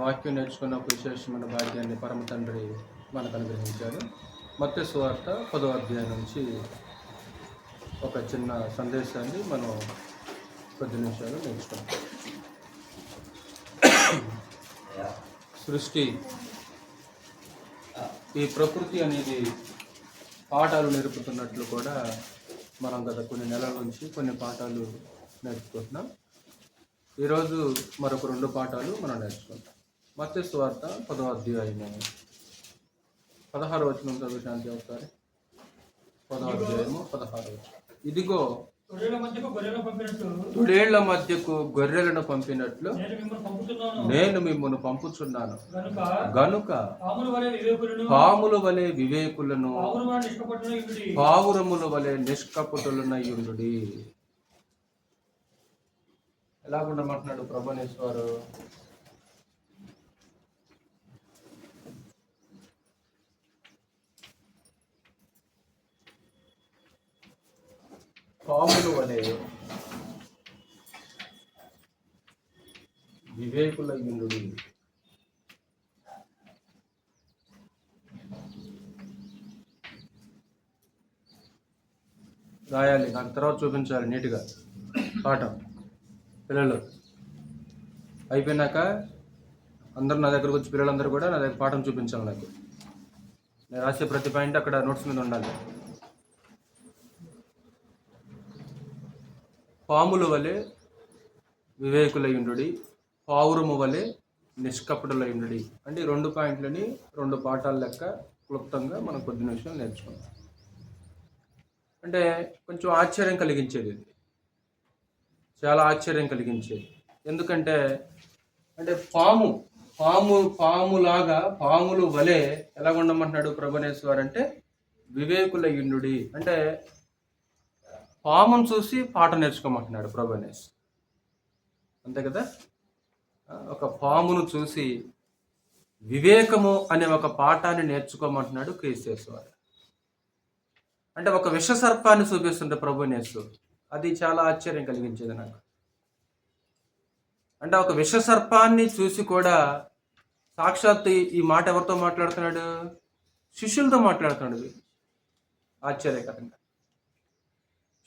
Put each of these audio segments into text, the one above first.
వాక్యం నేర్చుకున్న ఒక విశేషమైన భాగ్యాన్ని పరమ తండ్రి మనకు అనుగ్రహించాడు. మత్తయి సువార్త 10వ అధ్యాయం నుంచి ఒక చిన్న సందేశాన్ని మనం కొద్ది నిమిషాలు నేర్చుకుంటాం. సృష్టి, ఈ ప్రకృతి అనేది పాఠాలు నేర్పుతున్నట్లు కూడా మనం గత కొన్ని నెలల నుంచి కొన్ని పాఠాలు నేర్చుకుంటున్నాం. ఈరోజు మరొక 2 పాఠాలు మనం నేర్చుకుంటాం. మత్తయి సువార్త 10వ అధ్యాయం 16వ వచనం చదువు శాంతి ఒకసారి. 10వ అధ్యాయము 16వ వచనం. ఇదిగో తొడేళ్ల మధ్యకు గొర్రెలను పంపినట్లు నేను మిమ్మల్ని పంపుచున్నాను గనుక పాముల వలె వివేకులను పావురముల వలె నిష్కపటులనయుండుడి. ఎలాగుండమంటున్నాడు ప్రభునేశ్వరు? పాములు వలె వివేకులయుండుడి. రాయాలి, నాకు తర్వాత చూపించాలి నీట్గా పాఠం. పిల్లలు అయిపోయినాక అందరూ నా దగ్గరకు వచ్చి, పిల్లలందరూ కూడా నా దగ్గర పాఠం చూపించాలి. నాకు నేను రాసే ప్రతి పాయింట్ అక్కడ నోట్స్ మీద ఉండాలి. పాముల వలె వివేకులయుండుడి, పావురము వలె నిష్కపటులయుండుడి. అంటే 2 పాయింట్లని 2 పాఠాల లెక్క క్లుప్తంగా మనం కొద్ది నిమిషాలు నేర్చుకుందాం. అంటే కొంచెం ఆశ్చర్యం కలిగించేది, ఇది చాలా ఆశ్చర్యం కలిగించేది. ఎందుకంటే అంటే పాములాగా పాములు వలె ఎలా ఉండమంటున్నాడు ప్రభునేశ్వర్ అంటే వివేకులయుండుడి. అంటే పామును చూసి పాట నేర్చుకోమంటున్నాడు ప్రభునేశ్, అంతే కదా. ఒక పామును చూసి వివేకము అనే ఒక పాఠాన్ని నేర్చుకోమంటున్నాడు క్రీస్తేశ్వర్. అంటే ఒక విష సర్పాన్ని చూపిస్తుంటే ప్రభునేశ్, అది చాలా ఆశ్చర్యం కలిగించేది నాకు. అంటే ఒక విష సర్పాన్ని చూసి కూడా సాక్షాత్ ఈ మాట ఎవరితో మాట్లాడుతున్నాడు? శిష్యులతో మాట్లాడుతున్నాడు. ఆశ్చర్యకరంగా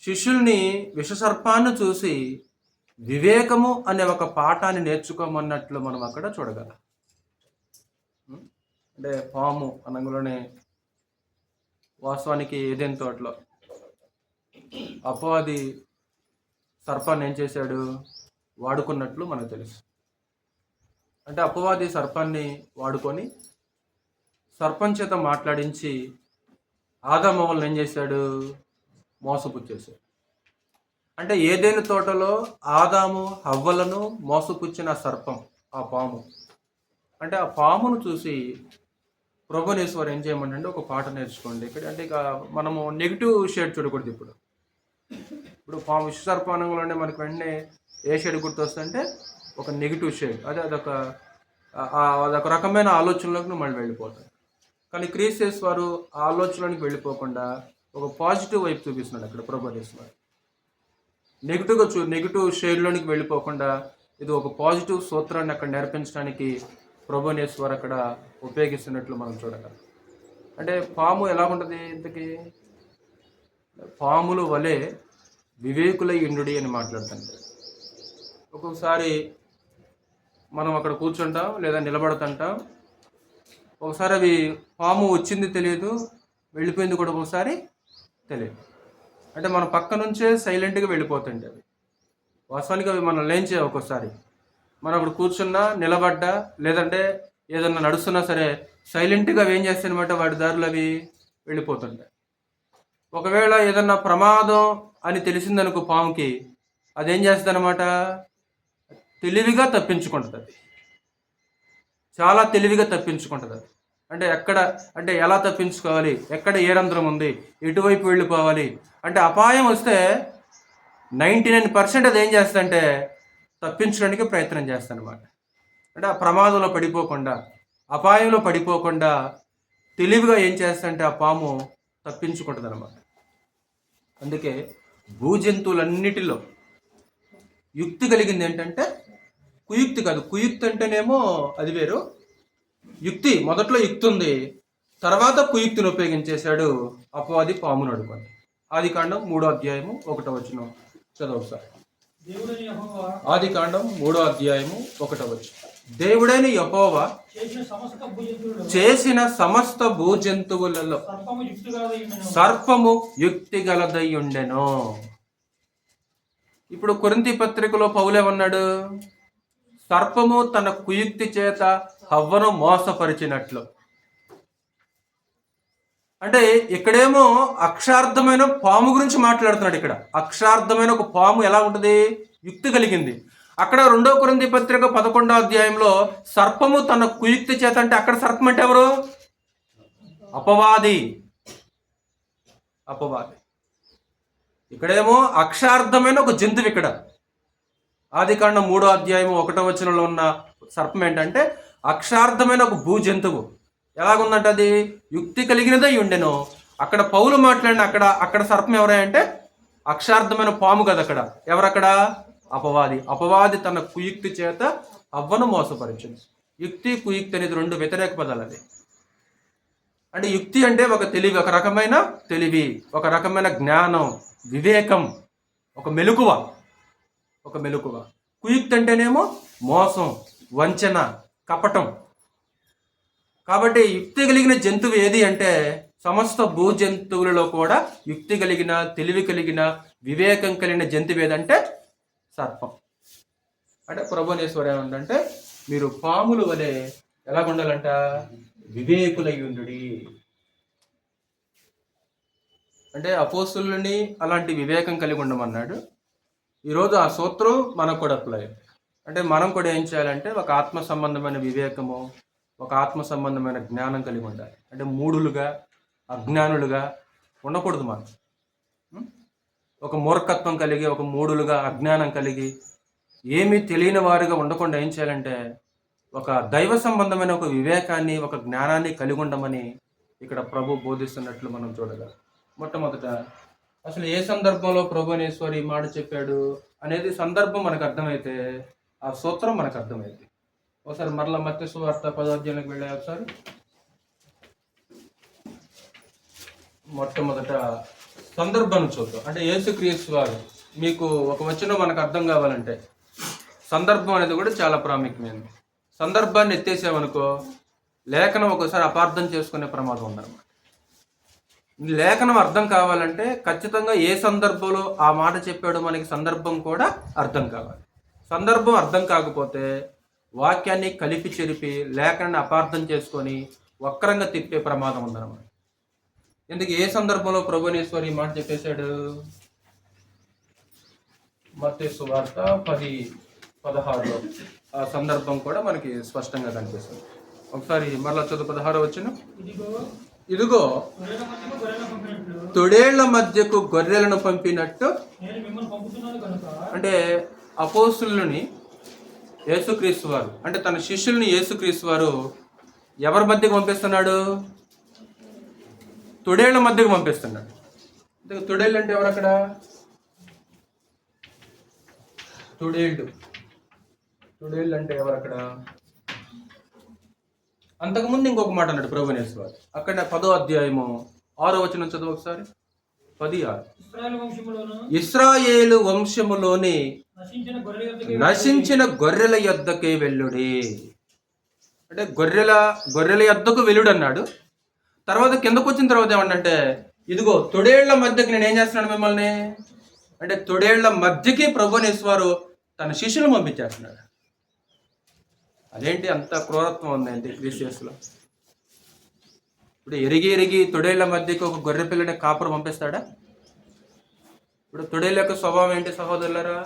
శిష్యుల్ని విష సర్పాన్ని చూసి వివేకము అనే ఒక పాఠాన్ని నేర్చుకోమన్నట్లు మనం అక్కడ చూడగలం. అంటే పాము అనగానే వాస్తవానికి ఏదైనా తోటలో అపవాది సర్పాన్ని ఏం చేశాడు? వాడుకున్నట్లు మనకు తెలుసు. అంటే అపవాది సర్పాన్ని వాడుకొని సర్పం చేత మాట్లాడించి ఆదామవ్వలను ఏం చేశాడు? మోసపుచ్చేశాడు. అంటే ఏదైనా తోటలో ఆదాము హవ్వలను మోసపుచ్చిన సర్పం ఆ పాము. అంటే ఆ పామును చూసి ప్రభునేశ్వర్ ఏం చేయమంటే ఒక పాట నేర్చుకోండి ఇక్కడ. అంటే ఇక మనము నెగిటివ్ షేడ్ చూడకూడదు. ఇప్పుడు పాము విష సర్పానంలోనే మనకు వెంటనే ఏ షేడ్ గుర్తొస్తుందంటే ఒక నెగిటివ్ షేడ్. అదొక రకమైన ఆలోచనలోకి మళ్ళీ వెళ్ళిపోతాం. కానీ క్రీస్తేశ్వరు ఆ ఆలోచనలోకి వెళ్ళిపోకుండా ఒక పాజిటివ్ వైపు చూపిస్తున్నాడు అక్కడ ప్రభునేశ్వర్. నెగిటివ్ షేడ్లోనికి వెళ్ళిపోకుండా ఇది ఒక పాజిటివ్ సూత్రాన్ని అక్కడ నేర్పించడానికి ప్రభునేశ్వర్ అక్కడ ఉపయోగిస్తున్నట్లు మనం చూడగలం. అంటే పాము ఎలా ఉంటుంది? ఇంతకీ పాముల వలె వివేకులయుండుడి అని మాట్లాడుతుంటే ఒక్కొక్కసారి మనం అక్కడ కూర్చుంటాం లేదా నిలబడుతుంటాం. ఒకసారి అవి పాము వచ్చింది తెలియదు, వెళ్ళిపోయింది కూడా ఒకసారి తెలియదు. అంటే మన పక్క నుంచే సైలెంట్గా వెళ్ళిపోతుంటే అవి వాస్తవానికి అవి మనం లేంచే. ఒక్కోసారి మనం అక్కడ కూర్చున్నా, నిలబడ్డా, లేదంటే ఏదన్నా నడుస్తున్నా సరే సైలెంట్గా అవి ఏం చేస్తాయన్నమాట, వాటి దారులు అవి వెళ్ళిపోతుంటాయి. ఒకవేళ ఏదన్నా ప్రమాదం అని తెలిసిందనుకో పాముకి, అదేం చేస్తుంది అనమాట, తెలివిగా తప్పించుకుంటుంది. అది చాలా తెలివిగా తప్పించుకుంటుంది. అది అంటే ఎలా తప్పించుకోవాలి, ఎక్కడ ఏ రంధ్రం ఉంది, ఎటువైపు వెళ్ళిపోవాలి అంటే అపాయం వస్తే 99% అది ఏం చేస్తుందంటే తప్పించడానికి ప్రయత్నం చేస్తాను అనమాట. అంటే ఆ ప్రమాదంలో పడిపోకుండా, అపాయంలో పడిపోకుండా తెలివిగా ఏం చేస్తుందంటే ఆ పాము తప్పించుకుంటుంది అనమాట. అందుకే భూజంతువులన్నిటిలో యుక్తి కలిగింది ఏంటంటే కుయుక్తి కాదు. కుయుక్తి అంటేనేమో అది వేరు. యుక్తి, మొదట్లో యుక్తి ఉంది, తర్వాత కుయుక్తిని ఉపయోగించేశాడు అపవాది పామును అడుగుని. ఆదికాండం 3వ అధ్యాయము 1వ వచనం చదవండి ఒకసారి. ఆదికాండం 3వ అధ్యాయము 1వ వచనం. దేవుడైన యెహోవా చేసిన సమస్త భూజంతువులలో సర్పము యుక్తి గలదై ఉండెను. ఇప్పుడు కొరింథీ పత్రికలో పౌలేమన్నాడు? సర్పము తన కుయుక్తి చేత హవ్వను మోసపరిచినట్లు. అంటే ఇక్కడేమో అక్షార్థమైన పాము గురించి మాట్లాడుతున్నాడు. ఇక్కడ అక్షార్థమైన ఒక పాము ఎలా ఉంటుంది? యుక్తి కలిగింది. అక్కడ 2వ కొరింథీ పత్రిక 11వ అధ్యాయంలో సర్పము తన కుయుక్తి చేత అంటే అక్కడ సర్పం అంటే ఎవరు? అపవాది. ఇక్కడేమో అక్షార్థమైన ఒక జంతువు. ఇక్కడ ఆదికాండం 3వ అధ్యాయం 1వ వచనంలో ఉన్న సర్పం ఏంటంటే అక్షార్థమైన ఒక భూ జంతువు. ఎలాగుందంటే అది యుక్తి కలిగినదై ఉండెను. అక్కడ పౌలు మాట్లాడిన అక్కడ సర్పం ఎవరా అంటే అక్షార్థమైన పాము కదా. అక్కడ ఎవరక్కడ? అపవాది తన కుయుక్తి చేత హవ్వను మోసపరిచింది. యుక్తి కుయుక్తి అనేది 2 వ్యతిరేక పదాలు. అది అంటే యుక్తి అంటే ఒక తెలివి, ఒక రకమైన తెలివి, ఒక రకమైన జ్ఞానం, వివేకం, ఒక మెలకువ. కుయుక్తి అంటేనేమో మోసం, వంచన, కపటం. కాబట్టి యుక్తి కలిగిన జంతువు ఏది అంటే సమస్త భూ జంతువులలో కూడా యుక్తి కలిగిన, తెలివి కలిగిన, వివేకం కలిగిన జంతువు ఏదంటే సర్పం. అంటే ప్రభునేశ్వరు ఏమంటే మీరు పాముల వలె ఎలాగుండాలంట? వివేకులై ఉండుడి. అంటే అపోస్తులని అలాంటి వివేకం కలిగి ఉండమన్నాడు. ఈరోజు ఆ సూత్రం మనకు కూడా అప్లై. అంటే మనం కూడా ఏం చేయాలంటే ఒక ఆత్మ సంబంధమైన వివేకము, ఒక ఆత్మ సంబంధమైన జ్ఞానం కలిగి ఉండాలి. అంటే మూఢులుగా, అజ్ఞానులుగా ఉండకూడదు. మనం ఒక మూర్ఖత్వం కలిగి, ఒక మూఢులుగా, అజ్ఞానం కలిగి, ఏమీ తెలియని వారుగా ఉండకుండా ఏం చేయాలంటే ఒక దైవ సంబంధమైన ఒక వివేకాన్ని, ఒక జ్ఞానాన్ని కలిగి ఉండమని ఇక్కడ ప్రభు బోధిస్తున్నట్లు మనం చూడగలం. మొట్టమొదట అసలు ఏ సందర్భంలో ప్రభునేశ్వరి మాట చెప్పాడు అనేది సందర్భం మనకు అర్థమైతే ఆ సూత్రం మనకు అర్థమైంది. ఒకసారి మరలా మత్తయి సువార్త 10వ అధ్యాయానికి వెళ్ళే ఒకసారి. మొట్టమొదట సందర్భాన్ని చూద్దాం. అంటే యేసుక్రీస్తు వారు, మీకు ఒక వచనం మనకు అర్థం కావాలంటే సందర్భం అనేది కూడా చాలా ప్రాముఖ్యమైనది. సందర్భాన్ని ఎత్తేసామనుకో లేఖనం ఒకసారి అపార్థం చేసుకునే ప్రమాదం ఉందన్నమాట. లేఖనం అర్థం కావాలంటే ఖచ్చితంగా ఏ సందర్భంలో ఆ మాట చెప్పాడో మనకి సందర్భం కూడా అర్థం కావాలి. సందర్భం అర్థం కాకపోతే వాక్యాన్ని కలిపి చెరిపి లేఖనాన్ని అపార్థం చేసుకొని వక్రంగా తిప్పే ప్రమాదం ఉందన్నమాట. ఎందుకు ఏ సందర్భంలో ప్రభునేశ్వరి మాట చెప్పేశాడు? మత్తయి సువార్త 10:16లో ఆ సందర్భం కూడా మనకి స్పష్టంగా కనిపిస్తుంది. ఒకసారి మరలా చదువు 16 వచనం. ఇదిగో తొడేళ్ల మధ్యకు గొర్రెలను పంపినట్టు. అంటే అపోస్తులని యేసుక్రీస్తు వారు, అంటే తన శిష్యుల్ని యేసుక్రీస్తు వారు ఎవరి మధ్యకు పంపిస్తున్నాడు? తొడేళ్ల మధ్యకు పంపిస్తున్నాడు. తొడేళ్ళు అంటే ఎవరు అక్కడ? తొడేళ్ళు అంటే ఎవరు అక్కడ? అంతకుముందు ఇంకొక మాట అన్నాడు ప్రభునేశ్వరు వారు. అక్కడ 10వ అధ్యాయము 6వ వచనం చదువు ఒకసారి. 10:6. ఇశ్రాయేలు వంశములోని నశించిన గొర్రెల యొద్దకే వెళ్ళుడి. అంటే గొర్రెల యొద్దకు వెళ్ళుడు అన్నాడు. తర్వాత కిందకు వచ్చిన తర్వాత ఏమంటే ఇదిగో తొడేళ్ల మధ్యకి నేను ఏం చేస్తున్నాను మిమ్మల్ని అంటే తొడేళ్ల మధ్యకి ప్రభునేశ్వరు తన శిష్యులు పంపించేస్తున్నాడు. అదేంటి అంత క్రూరత్వం ఉందండి క్రిస్టియన్స్లో? ఇప్పుడు ఎరిగి తొడేళ్ల మధ్యకి ఒక గొర్రె పిల్లని కాపురం పంపిస్తాడా? ఇప్పుడు తొడేళ్ళ యొక్క స్వభావం ఏంటి సహోదరులరా?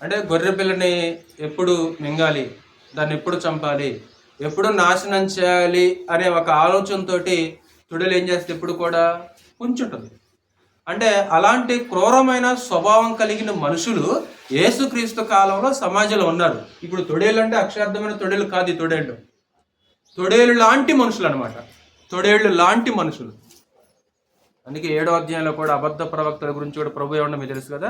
అంటే గొర్రె పిల్లని ఎప్పుడు మింగాలి, దాన్ని ఎప్పుడు చంపాలి, ఎప్పుడు నాశనం చేయాలి అనే ఒక ఆలోచనతో తొడేలు ఏం చేస్తే ఎప్పుడు కూడా ఉంచుంటుంది. అంటే అలాంటి క్రూరమైన స్వభావం కలిగిన మనుషులు యేసుక్రీస్తు కాలంలో సమాజంలో ఉన్నారు. ఇప్పుడు తొడేళ్ళు అంటే అక్షరార్థమైన తొడేళ్ళు కాదు, తొడేళ్ళు లాంటి మనుషులు అనమాట. తొడేళ్ళు లాంటి మనుషులు. అందుకే 7వ అధ్యాయంలో కూడా అబద్ధ ప్రవక్తల గురించి కూడా ప్రభు ఏమన్నా మీకు తెలుసు కదా,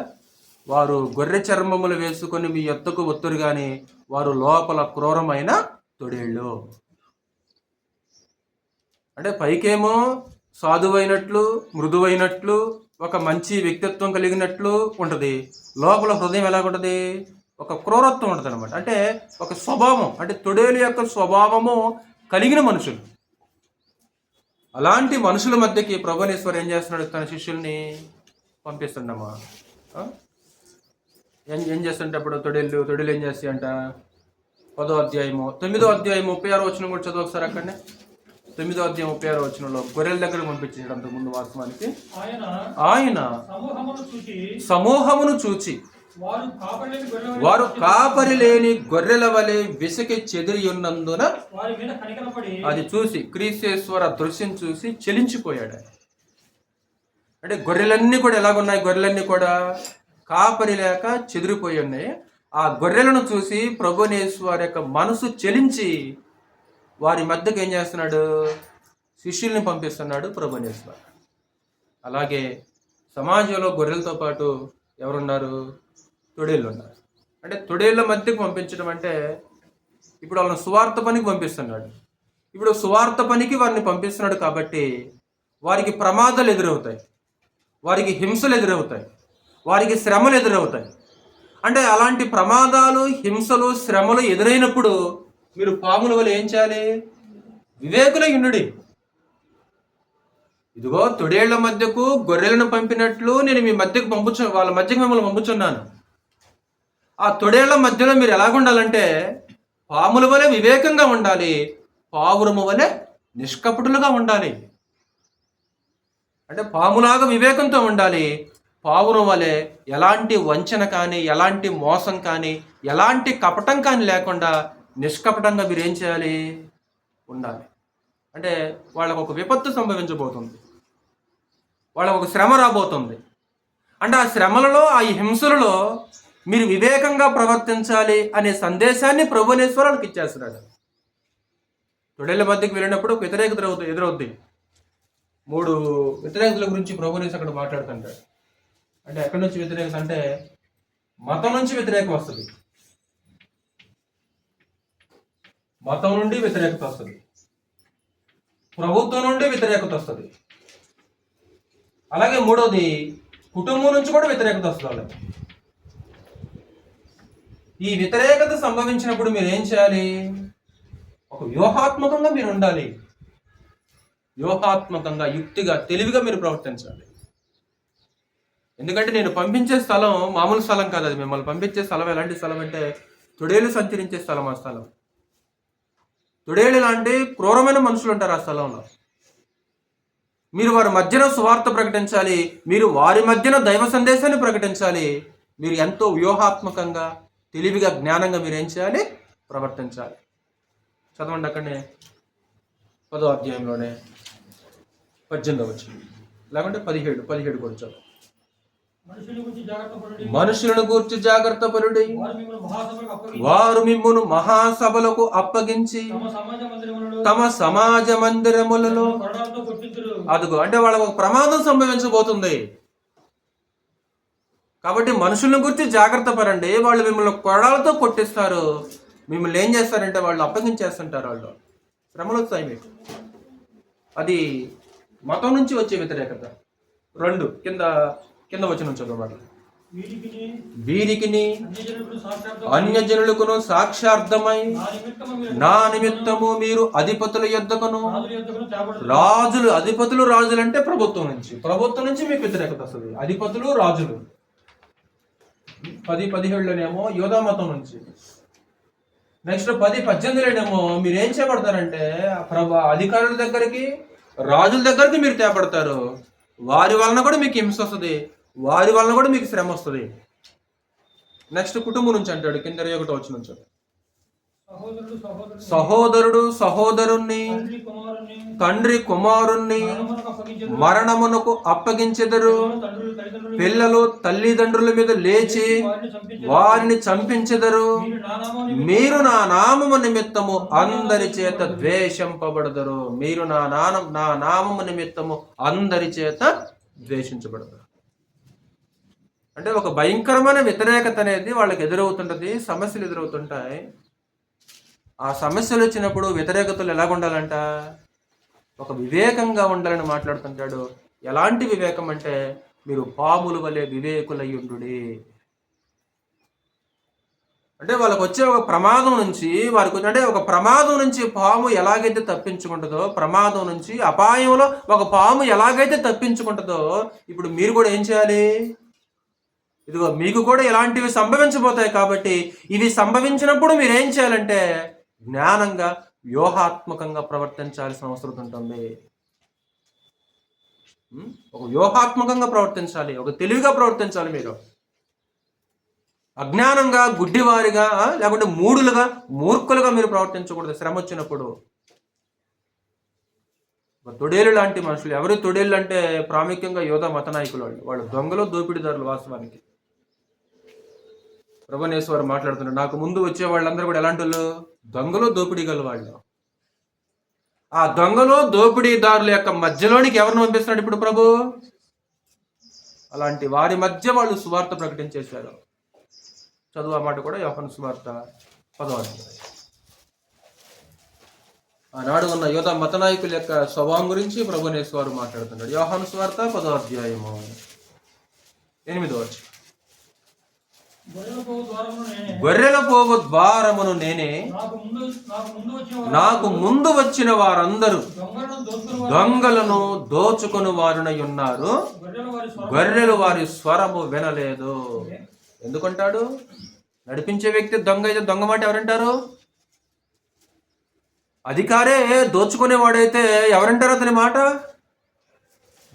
వారు గొర్రె చర్మములు వేసుకొని మీ యొద్దకు వత్తురు గాని వారు లోపల క్రూరమైన తొడేళ్ళు. అంటే పైకేమో సాధువైనట్లు, మృదువైనట్లు, ఒక మంచి వ్యక్తిత్వం కలిగినట్లు ఉంటుంది. లోపల హృదయం ఎలాగుంటుంది? ఒక క్రూరత్వం ఉంటుంది అనమాట. అంటే ఒక స్వభావం, అంటే తొడేలు యొక్క స్వభావము కలిగిన మనుషులు. అలాంటి మనుషుల మధ్యకి ప్రభునేశ్వరు ఏం చేస్తున్నాడు? తన శిష్యుల్ని పంపిస్తుండమ్మా. ఏం చేస్తుంటే అప్పుడు తొడేలు ఏం చేస్తాయంట? 10వ అధ్యాయము 9వ అధ్యాయం 36వ వచనం కూడా చదువు ఒకసారి. అక్కడనే 9వ అధ్యాయం 36వ వచనంలో గొర్రెల దగ్గర పంపించాడు. అంతకుముందు వాస్తవానికి ఆయన సమూహమును చూచి వారు కాపరి లేని గొర్రెల వలె విసికి చెదిరి ఉన్నందున అది చూసి క్రీస్తేశ్వర దృశ్యం చూసి చెలించిపోయాడు. అంటే గొర్రెలన్నీ కూడా ఎలాగున్నాయి? గొర్రెలన్నీ కూడా కాపరి లేక చెదిరిపోయి ఉన్నాయి. ఆ గొర్రెలను చూసి ప్రభునేశ్వర్ యొక్క మనసు చెలించి వారి మధ్యకు ఏం చేస్తున్నాడు? శిష్యుల్ని పంపిస్తున్నాడు ప్రభునేశ్వర్. అలాగే సమాజంలో గొర్రెలతో పాటు ఎవరున్నారు? తొడేళ్ళు ఉన్నారు. అంటే తొడేళ్ల మధ్యకు పంపించడం అంటే ఇప్పుడు వాళ్ళని సువార్త పనికి పంపిస్తున్నాడు. ఇప్పుడు సువార్త పనికి వారిని పంపిస్తున్నాడు కాబట్టి వారికి ప్రమాదాలు ఎదురవుతాయి, వారికి హింసలు ఎదురవుతాయి, వారికి శ్రమలు ఎదురవుతాయి. అంటే అలాంటి ప్రమాదాలు, హింసలు, శ్రమలు ఎదురైనప్పుడు మీరు పాముల వల్ల ఏం చేయాలి? వివేకుల యుండుడి. ఇదిగో తొడేళ్ల మధ్యకు గొర్రెలను పంపినట్లు నేను మీ మధ్యకు వాళ్ళ మధ్యకు మిమ్మల్ని పంపుచున్నాను. ఆ తొడేళ్ల మధ్యలో మీరు ఎలాగుండాలంటే పాముల వలె వివేకంగా ఉండాలి, పావురము వలె నిష్కపటులుగా ఉండాలి. అంటే పాములాగా వివేకంతో ఉండాలి, పావురం వలె ఎలాంటి వంచన కానీ, ఎలాంటి మోసం కానీ, ఎలాంటి కపటం కానీ లేకుండా నిష్కపటంగా మీరు ఏం చేయాలి? ఉండాలి. అంటే వాళ్ళకు ఒక విపత్తు సంభవించబోతుంది, వాళ్ళకు ఒక శ్రమ రాబోతుంది. అంటే ఆ శ్రమలలో, ఆ హింసలలో మీరు వివేకంగా ప్రవర్తించాలి అనే సందేశాన్ని ప్రభునేశ్వరానికి ఇచ్చేస్తున్నాడు. తొడేళ్ల మధ్యకి వెళ్ళినప్పుడు వ్యతిరేకత ఎదురవుద్ది. 3 వ్యతిరేకతల గురించి ప్రభునేశ్వరుడు అక్కడ మాట్లాడుతుంటాడు. అంటే ఎక్కడి నుంచి వ్యతిరేకత అంటే మతం నుంచి వ్యతిరేకత వస్తుంది, మతం నుండి వ్యతిరేకత వస్తుంది, ప్రభుత్వం నుండి వ్యతిరేకత వస్తుంది. అలాగే 3వది కుటుంబం నుంచి కూడా వ్యతిరేకత వస్తుంది వాళ్ళకి. ఈ వ్యతిరేకత సంభవించినప్పుడు మీరు ఏం చేయాలి? ఒక వ్యూహాత్మకంగా మీరు ఉండాలి, వ్యూహాత్మకంగా, యుక్తిగా, తెలివిగా మీరు ప్రవర్తించాలి. ఎందుకంటే నేను పంపించే స్థలం మామూలు స్థలం కాదు. అది మిమ్మల్ని పంపించే స్థలం ఎలాంటి స్థలం అంటే తొడేలు సంచరించే స్థలం. ఆ స్థలం తొడేలు లాంటి క్రూరమైన మనుషులు ఉంటారు ఆ స్థలంలో. మీరు వారి మధ్యన సువార్త ప్రకటించాలి, మీరు వారి మధ్యన దైవ సందేశాన్ని ప్రకటించాలి. మీరు ఎంతో వ్యూహాత్మకంగా, తెలివిగా, జ్ఞానంగా మీరు ఏం చేయాలి? ప్రవర్తించాలి. చదవండి అక్కడనే 10వ అధ్యాయంలోనే 18వ వచనం, లేకుంటే 17 కూడా చదువు. మనుషులను గూర్చి జాగ్రత్త పరుడి, వారు మిమ్మును మహాసభలకు అప్పగించి తమ సమాజ మందిరములలో అదుగో. అంటే వాళ్ళకు ఒక ప్రమాదం సంభవించబోతుంది కాబట్టి మనుషులను గురించి జాగ్రత్త పడండి. వాళ్ళు మిమ్మల్ని కొరడాలతో కొట్టిస్తారు, మిమ్మల్ని ఏం చేస్తారంటే వాళ్ళు అప్పగించేస్తుంటారు. వాళ్ళు శ్రమలు వస్తాయి మీకు. అది మతం నుంచి వచ్చే వ్యతిరేకత. 2 కింద వచ్చిన చదవాలి. వీరికిని అన్యజనులకును సాక్ష్యార్థమై నా నిమిత్తము మీరు అధిపతుల యొద్దకును రాజులు, అధిపతులు రాజులు అంటే ప్రభుత్వం నుంచి మీకు వ్యతిరేకత వస్తుంది. అధిపతులు రాజులు 10-17లోనేమో యోధా మతం నుంచి, నెక్స్ట్ 10-18లోనేమో మీరు ఏం చేపడతారంటే అధికారుల దగ్గరికి, రాజుల దగ్గరికి మీరు తేపడతారు. వారి వలన కూడా మీకు హింస వస్తుంది, వారి వలన కూడా మీకు శ్రమ వస్తుంది. నెక్స్ట్ కుటుంబం నుంచి అంటాడు కింద 21వ వచనం నుంచి. సహోదరుడు సహోదరుణ్ణి, తండ్రి కుమారుణ్ణి మరణమునకు అప్పగించెదరు. పిల్లలు తల్లిదండ్రుల మీద లేచి వారిని చంపించెదరు. మీరు నా నామము నిమిత్తము అందరి చేత ద్వేషింపబడదరు. మీరు నా నామము నిమిత్తము అందరి చేత ద్వేషించబడతారు. అంటే ఒక భయంకరమైన వ్యతిరేకత అనేది వాళ్ళకి ఎదురవుతుంటది, సమస్యలు ఎదురవుతుంటాయి. ఆ సమస్యలు వచ్చినప్పుడు వ్యతిరేకతలు ఎలాగ ఉండాలంట? ఒక వివేకంగా ఉండాలని మాట్లాడుతుంటాడు. ఎలాంటి వివేకం అంటే, మీరు పాముల వలె వివేకులయ్యుండుడి. అంటే వాళ్ళకు వచ్చే ఒక ప్రమాదం నుంచి ఒక ప్రమాదం నుంచి పాము ఎలాగైతే తప్పించుకుంటుందో, ప్రమాదం నుంచి అపాయంలో ఒక పాము ఎలాగైతే తప్పించుకుంటుందో, ఇప్పుడు మీరు కూడా ఏం చేయాలి? ఇదిగో మీకు కూడా ఇలాంటివి సంభవించబోతాయి కాబట్టి, ఇవి సంభవించినప్పుడు మీరు ఏం చేయాలంటే జ్ఞానంగా వ్యూహాత్మకంగా ప్రవర్తించాల్సిన అవసరం ఉంటుంది. ఒక వ్యూహాత్మకంగా ప్రవర్తించాలి, ఒక తెలివిగా ప్రవర్తించాలి. మీరు అజ్ఞానంగా, గుడ్డివారిగా, లేకుంటే మూడులుగా, మూర్ఖులుగా మీరు ప్రవర్తించకూడదు. శ్రమ వచ్చినప్పుడు తొడేలు లాంటి మనుషులు. ఎవరు తొడేళ్ళు అంటే ప్రాముఖ్యంగా యోధా మత నాయకులు. వాళ్ళు దొంగలు, దోపిడీదారులు. వాస్తవానికి ప్రభునేశ్వరు మాట్లాడుతున్నారు, నాకు ముందు వచ్చే వాళ్ళందరూ కూడా ఎలాంటి వాళ్ళు? దొంగలు, దోపిడీ గల వాళ్ళు. ఆ దొంగలు, దోపిడీదారుల యొక్క మధ్యలోనికి ఎవరిని పంపిస్తున్నాడు ఇప్పుడు ప్రభు? అలాంటి వారి మధ్య వాళ్ళు సువార్త ప్రకటించేశారు. చదువు ఆ మాట కూడా, యోహాను సువార్త 10వ అధ్యాయం. ఆనాడు ఉన్న యోధా మత నాయకుల యొక్క స్వభావం గురించి ప్రభునేశ్వరు మాట్లాడుతున్నాడు. యోహాను సువార్త 10వ అధ్యాయము 8వ వచనం. గొర్రెల పోగు ద్వారమును నేనే, నాకు ముందు వచ్చిన వారందరూ దొంగలను దోచుకొని వారునై ఉన్నారు, గొర్రెలు వారి స్వరము వినలేదు. ఎందుకంటాడు? నడిపించే వ్యక్తి దొంగ అయితే దొంగ మాట ఎవరంటారు? అధికారే దోచుకునేవాడైతే ఎవరంటారు అతని మాట?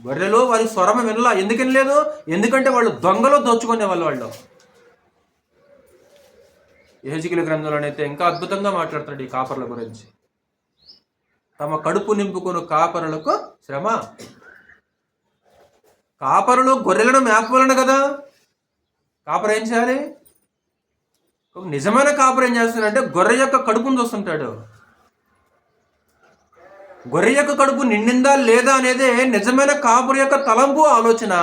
గొర్రెలు వారి స్వరము వినలా. ఎందుకు వినలేదు? ఎందుకంటే వాళ్ళు దొంగలు, దోచుకునే వాళ్ళు. యెహెజ్కేలు గ్రంథంలోనైతే ఇంకా అద్భుతంగా మాట్లాడుతాడు ఈ కాపర్ల గురించి. తమ కడుపు నింపుకుని కాపరులకు శ్రమ. కాపరులు గొర్రెలను మేపవలను కదా. కాపరు ఏం చేయాలి? నిజమైన కాపరు ఏం చేస్తాడంటే గొర్రె యొక్క కడుపును చూస్తుంటాడు. గొర్రె యొక్క కడుపు నిండిందా లేదా అనేదే నిజమైన కాపరు యొక్క తలంపు, ఆలోచన.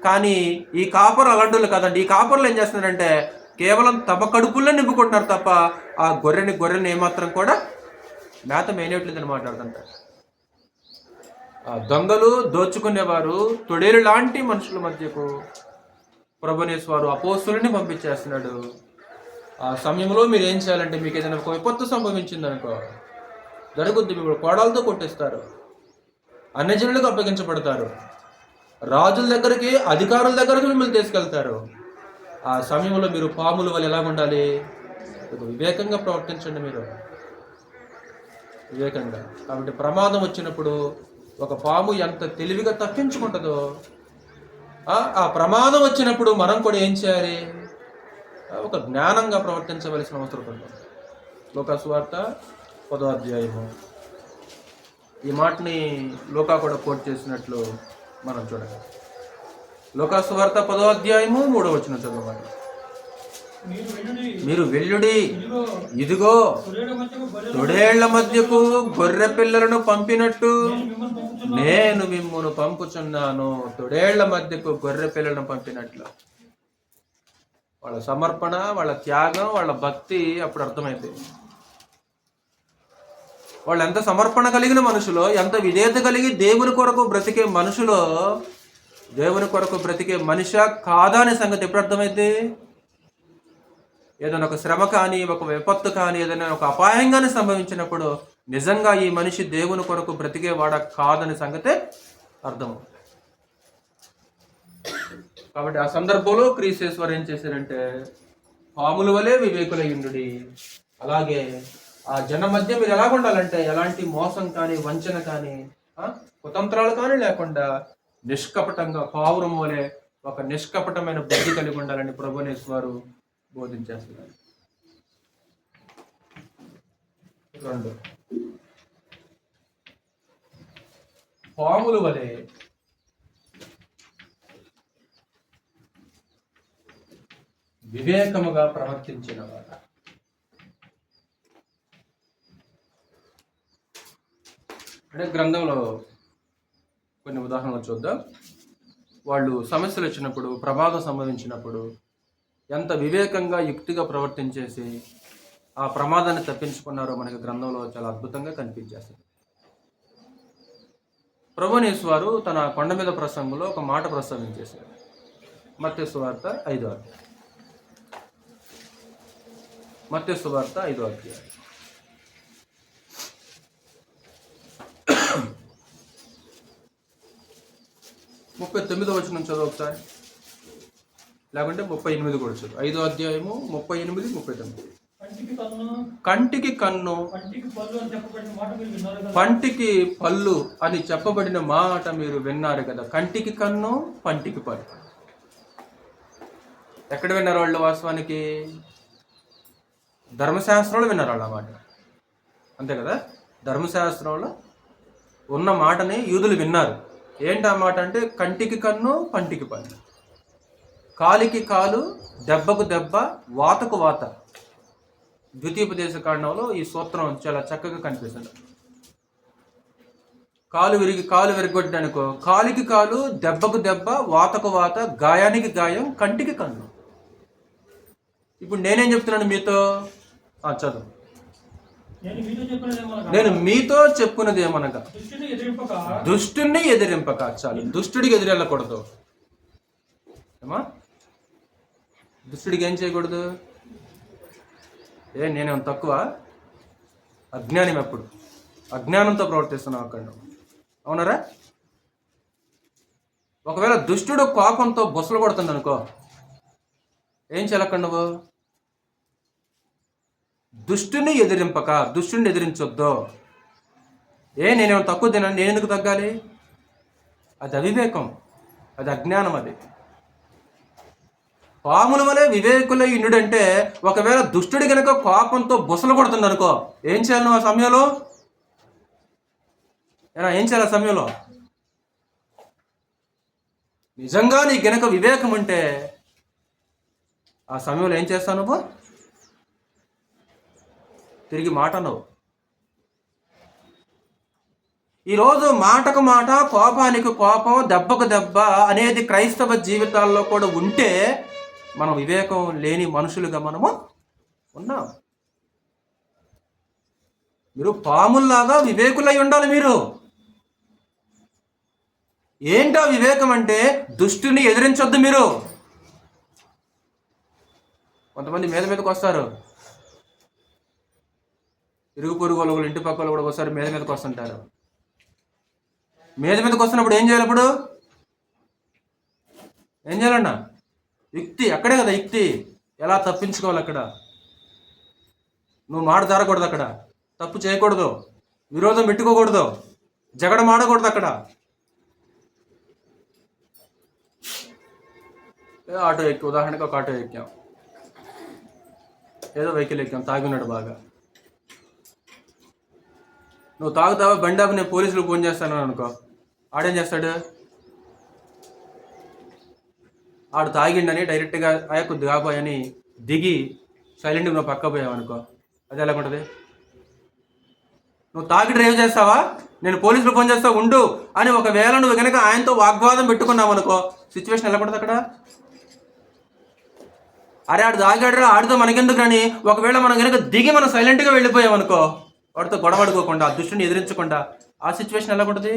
కానీ ఈ కాపరు అలాంటి కదండి. ఈ కాపరులు ఏం చేస్తున్నారంటే కేవలం తమ కడుపుల్లో నింపుకుంటున్నారు తప్ప ఆ గొర్రెని ఏమాత్రం కూడా మేత మేనేయట్లేదని మాట్లాడుతుంటారు. ఆ దొంగలు, దోచుకునేవారు, తొడేలు లాంటి మనుషుల మధ్యకు ప్రభునేశ్వరు అపోస్తులని పంపించేస్తున్నాడు. ఆ సమయంలో మీరు ఏం చేయాలంటే, మీకు ఏదైనా ఒక విపత్తు సంభవించింది అనుకో, జరుగుద్ది. మీరు కోడాలతో కొట్టేస్తారు, అన్యజనులకు అప్పగించబడతారు, రాజుల దగ్గరికి, అధికారుల దగ్గరికి మిమ్మల్ని తీసుకెళ్తారు. ఆ సమయంలో మీరు పాముల వల్ల ఎలా ఉండాలి? వివేకంగా ప్రవర్తించండి. మీరు వివేకంగా. కాబట్టి ప్రమాదం వచ్చినప్పుడు ఒక పాము ఎంత తెలివిగా తప్పించుకుంటుందో, ఆ ప్రమాదం వచ్చినప్పుడు మనం కూడా ఏం చేయాలి? ఒక జ్ఞానంగా ప్రవర్తించవలసిన అవసరం ఉంది. లూకా సువార్త 10వ అధ్యాయము. ఈ మాటని లూకా కూడా కోట్ చేసినట్లు మనం చూడాలి. లూకా సువార్త 10వ అధ్యాయము 3వ వచనం చదవండి. మీరు వెళ్ళుడి, ఇదిగో తొడేళ్ల మధ్యకు గొర్రె పిల్లలను పంపినట్టు నేను మిమ్మును పంపుచున్నాను. తొడేళ్ల మధ్యకు గొర్రె పిల్లలను పంపినట్లు. వాళ్ళ సమర్పణ, వాళ్ళ త్యాగం, వాళ్ళ భక్తి అప్పుడు అర్థమైంది. వాళ్ళు ఎంత సమర్పణ కలిగిన మనుషులో, ఎంత విధేయత కలిగి దేవుని కొరకు బ్రతికే మనుషులో, దేవుని కొరకు బ్రతికే మనిషి కాదా అనే సంగతి ఎప్పుడు అర్థమైంది? ఏదైనా ఒక శ్రమ కానీ, ఒక విపత్తు కానీ, ఏదైనా ఒక అపాయంగానే సంభవించినప్పుడు నిజంగా ఈ మనిషి దేవుని కొరకు బ్రతికేవాడ కాదని సంగతే అర్థం. కాబట్టి ఆ సందర్భంలో క్రీస్తేశ్వరు ఏం చేశారంటే, పాముల వలె వివేకులయ్యుండుడి. అలాగే ఆ జన మధ్య మీరు ఎలా ఉండాలంటే, ఎలాంటి మోసం కానీ, వంచన కానీ, కుతంత్రాలు కానీ లేకుండా నిష్కపటంగా, పావురం వలె ఒక నిష్కపటమైన బుద్ధి కలిగి ఉండాలని ప్రభునేశ్వరు బోధించేస్తున్నారు. 2, పాముల వలె వివేకముగా ప్రవర్తించిన వారు. అంటే గ్రంథంలో కొన్ని ఉదాహరణలు చూద్దాం. వాళ్ళు సమస్యలు వచ్చినప్పుడు, ప్రమాదం సంభవించినప్పుడు ఎంత వివేకంగా యుక్తిగా ప్రవర్తించేసి ఆ ప్రమాదాన్ని తప్పించుకున్నారో మనకి గ్రంథంలో చాలా అద్భుతంగా కనిపించేస్తుంది. ప్రభువుని యేసు వారు తన కొండ మీద ప్రసంగంలో ఒక మాట ప్రస్తావించేశారు. మత్తయి సువార్త 5వ అధ్యాయం. మత్తయి సువార్త 5వ అధ్యాయం 39వ వచనం చదువు ఒకసారి, లేకుంటే 38 కూడా చదువు. 5వ అధ్యాయము 38, 39. కంటికి కన్ను పంటికి పళ్ళు అని చెప్పబడిన మాట మీరు విన్నారు కదా. కంటికి కన్ను, పంటికి పళ్ళు ఎక్కడ విన్నారు వాళ్ళు? వాస్తవానికి ధర్మశాస్త్రంలో విన్నారు వాళ్ళు ఆ మాట, అంతే కదా. ధర్మశాస్త్రంలో ఉన్న మాటని యూదులు విన్నారు. ఏంటి ఆ మాట అంటే కంటికి కన్ను, పంటికి పళ్ళు, కాలికి కాలు, దెబ్బకు దెబ్బ, వాతకు వాత. ద్వితీయోపదేశ కాండంలో ఈ సూత్రం చాలా చక్కగా కనిపిస్తుంది. కాలు విరగొట్టడానికో కాలికి కాలు, దెబ్బకు దెబ్బ, వాతకు వాత, గాయానికి గాయం, కంటికి కన్ను. ఇప్పుడు నేనేం చెప్తున్నాను మీతో? చదువు. నేను మీతో చెప్పుకున్నది ఏమనగా దుష్టుని ఎదిరింపక. చాలు, దుష్టుడికి ఎదురెళ్ళకూడదు. ఏమా? దుష్టుడికి ఏం చేయకూడదు? నేనేం తక్కువ? అజ్ఞానం. ఎప్పుడు అజ్ఞానంతో ప్రవర్తిస్తున్నావు అక్కడ, అవునరా? ఒకవేళ దుష్టుడు కోపంతో బుసలు కొడుతుంది అనుకో, ఏం చేయాలక్కడ నువ్వు? దుష్టుని ఎదిరింపక, దుష్టుని ఎదిరించొద్దు. నేనేమో తక్కువ తిన్నాను, నేను ఎందుకు తగ్గాలి? అది అవివేకం, అది అజ్ఞానం. అది పాముల వలె వివేకుల ఇండుడంటే, ఒకవేళ దుష్టుడి కనుక కోపంతో బుసలు కొడుతుంది అనుకో, ఏం చేయాలి నువ్వు ఆ సమయంలో? ఏం చేయాలి ఆ సమయంలో? నిజంగా నీ గనక వివేకం ఉంటే ఆ సమయంలో ఏం చేస్తావు నువ్వు? తిరిగి మాట నువ్వు. ఈరోజు మాటకు మాట, కోపానికి కోపం, దెబ్బకు దెబ్బ అనేది క్రైస్తవ జీవితాల్లో కూడా ఉంటే మనం వివేకం లేని మనుషులుగా మనము ఉన్నాం. మీరు పాముల్లాగా వివేకులై ఉండాలి. మీరు ఏంటో వివేకం అంటే దుష్టుని ఎదిరించొద్దు. మీరు కొంతమంది మీదకి వస్తారు, ఇరుగు పొరుగు వాళ్ళు, ఇంటి పక్కల కూడా ఒకసారి మీదకి వస్తుంటారు. మీదకి వస్తున్నప్పుడు ఏం చేయాలి? అప్పుడు ఏం చేయాలన్నా? యుక్తి. అక్కడే కదా యుక్తి. ఎలా తప్పించుకోవాలి అక్కడ? నువ్వు మాట జారకూడదు, అక్కడ తప్పు చేయకూడదు, విరోధం పెట్టుకోకూడదు, జగడం ఆడకూడదు. అక్కడ ఆటో ఎక్కి, ఉదాహరణకి ఒక ఆటో ఎక్కాం, ఏదో వెహికల్ ఎక్కాం, తాగున్నాడు బాగా. నువ్వు తాగుతావా, బండాపు నేను పోలీసులకు ఫోన్ చేస్తాను అనుకో, ఆడేం చేస్తాడు? ఆడు తాగిండని డైరెక్ట్గా కొద్ది కాపోయని దిగి సైలెంట్గా నువ్వు పక్క పోయావనుకో, అది ఎలా ఉంటుంది? నువ్వు తాగి డ్రైవ్ చేస్తావా, నేను పోలీసులు ఫోన్ చేస్తా ఉండు అని ఒకవేళ నువ్వు కనుక ఆయనతో వాగ్వాదం పెట్టుకున్నావు అనుకో, సిచ్యువేషన్ ఎలా పడుతుంది అక్కడ? అరే ఆడు తాగాడు, ఆడితో మనకెందుకు అని ఒకవేళ మనం కనుక దిగి మనం సైలెంట్గా వెళ్ళిపోయామనుకో, వాడితో గొడవ అడుకోకుండా, ఆ దుష్టుని ఎదిరించకుండా, ఆ సిచ్యువేషన్ ఎలా ఉంటుంది?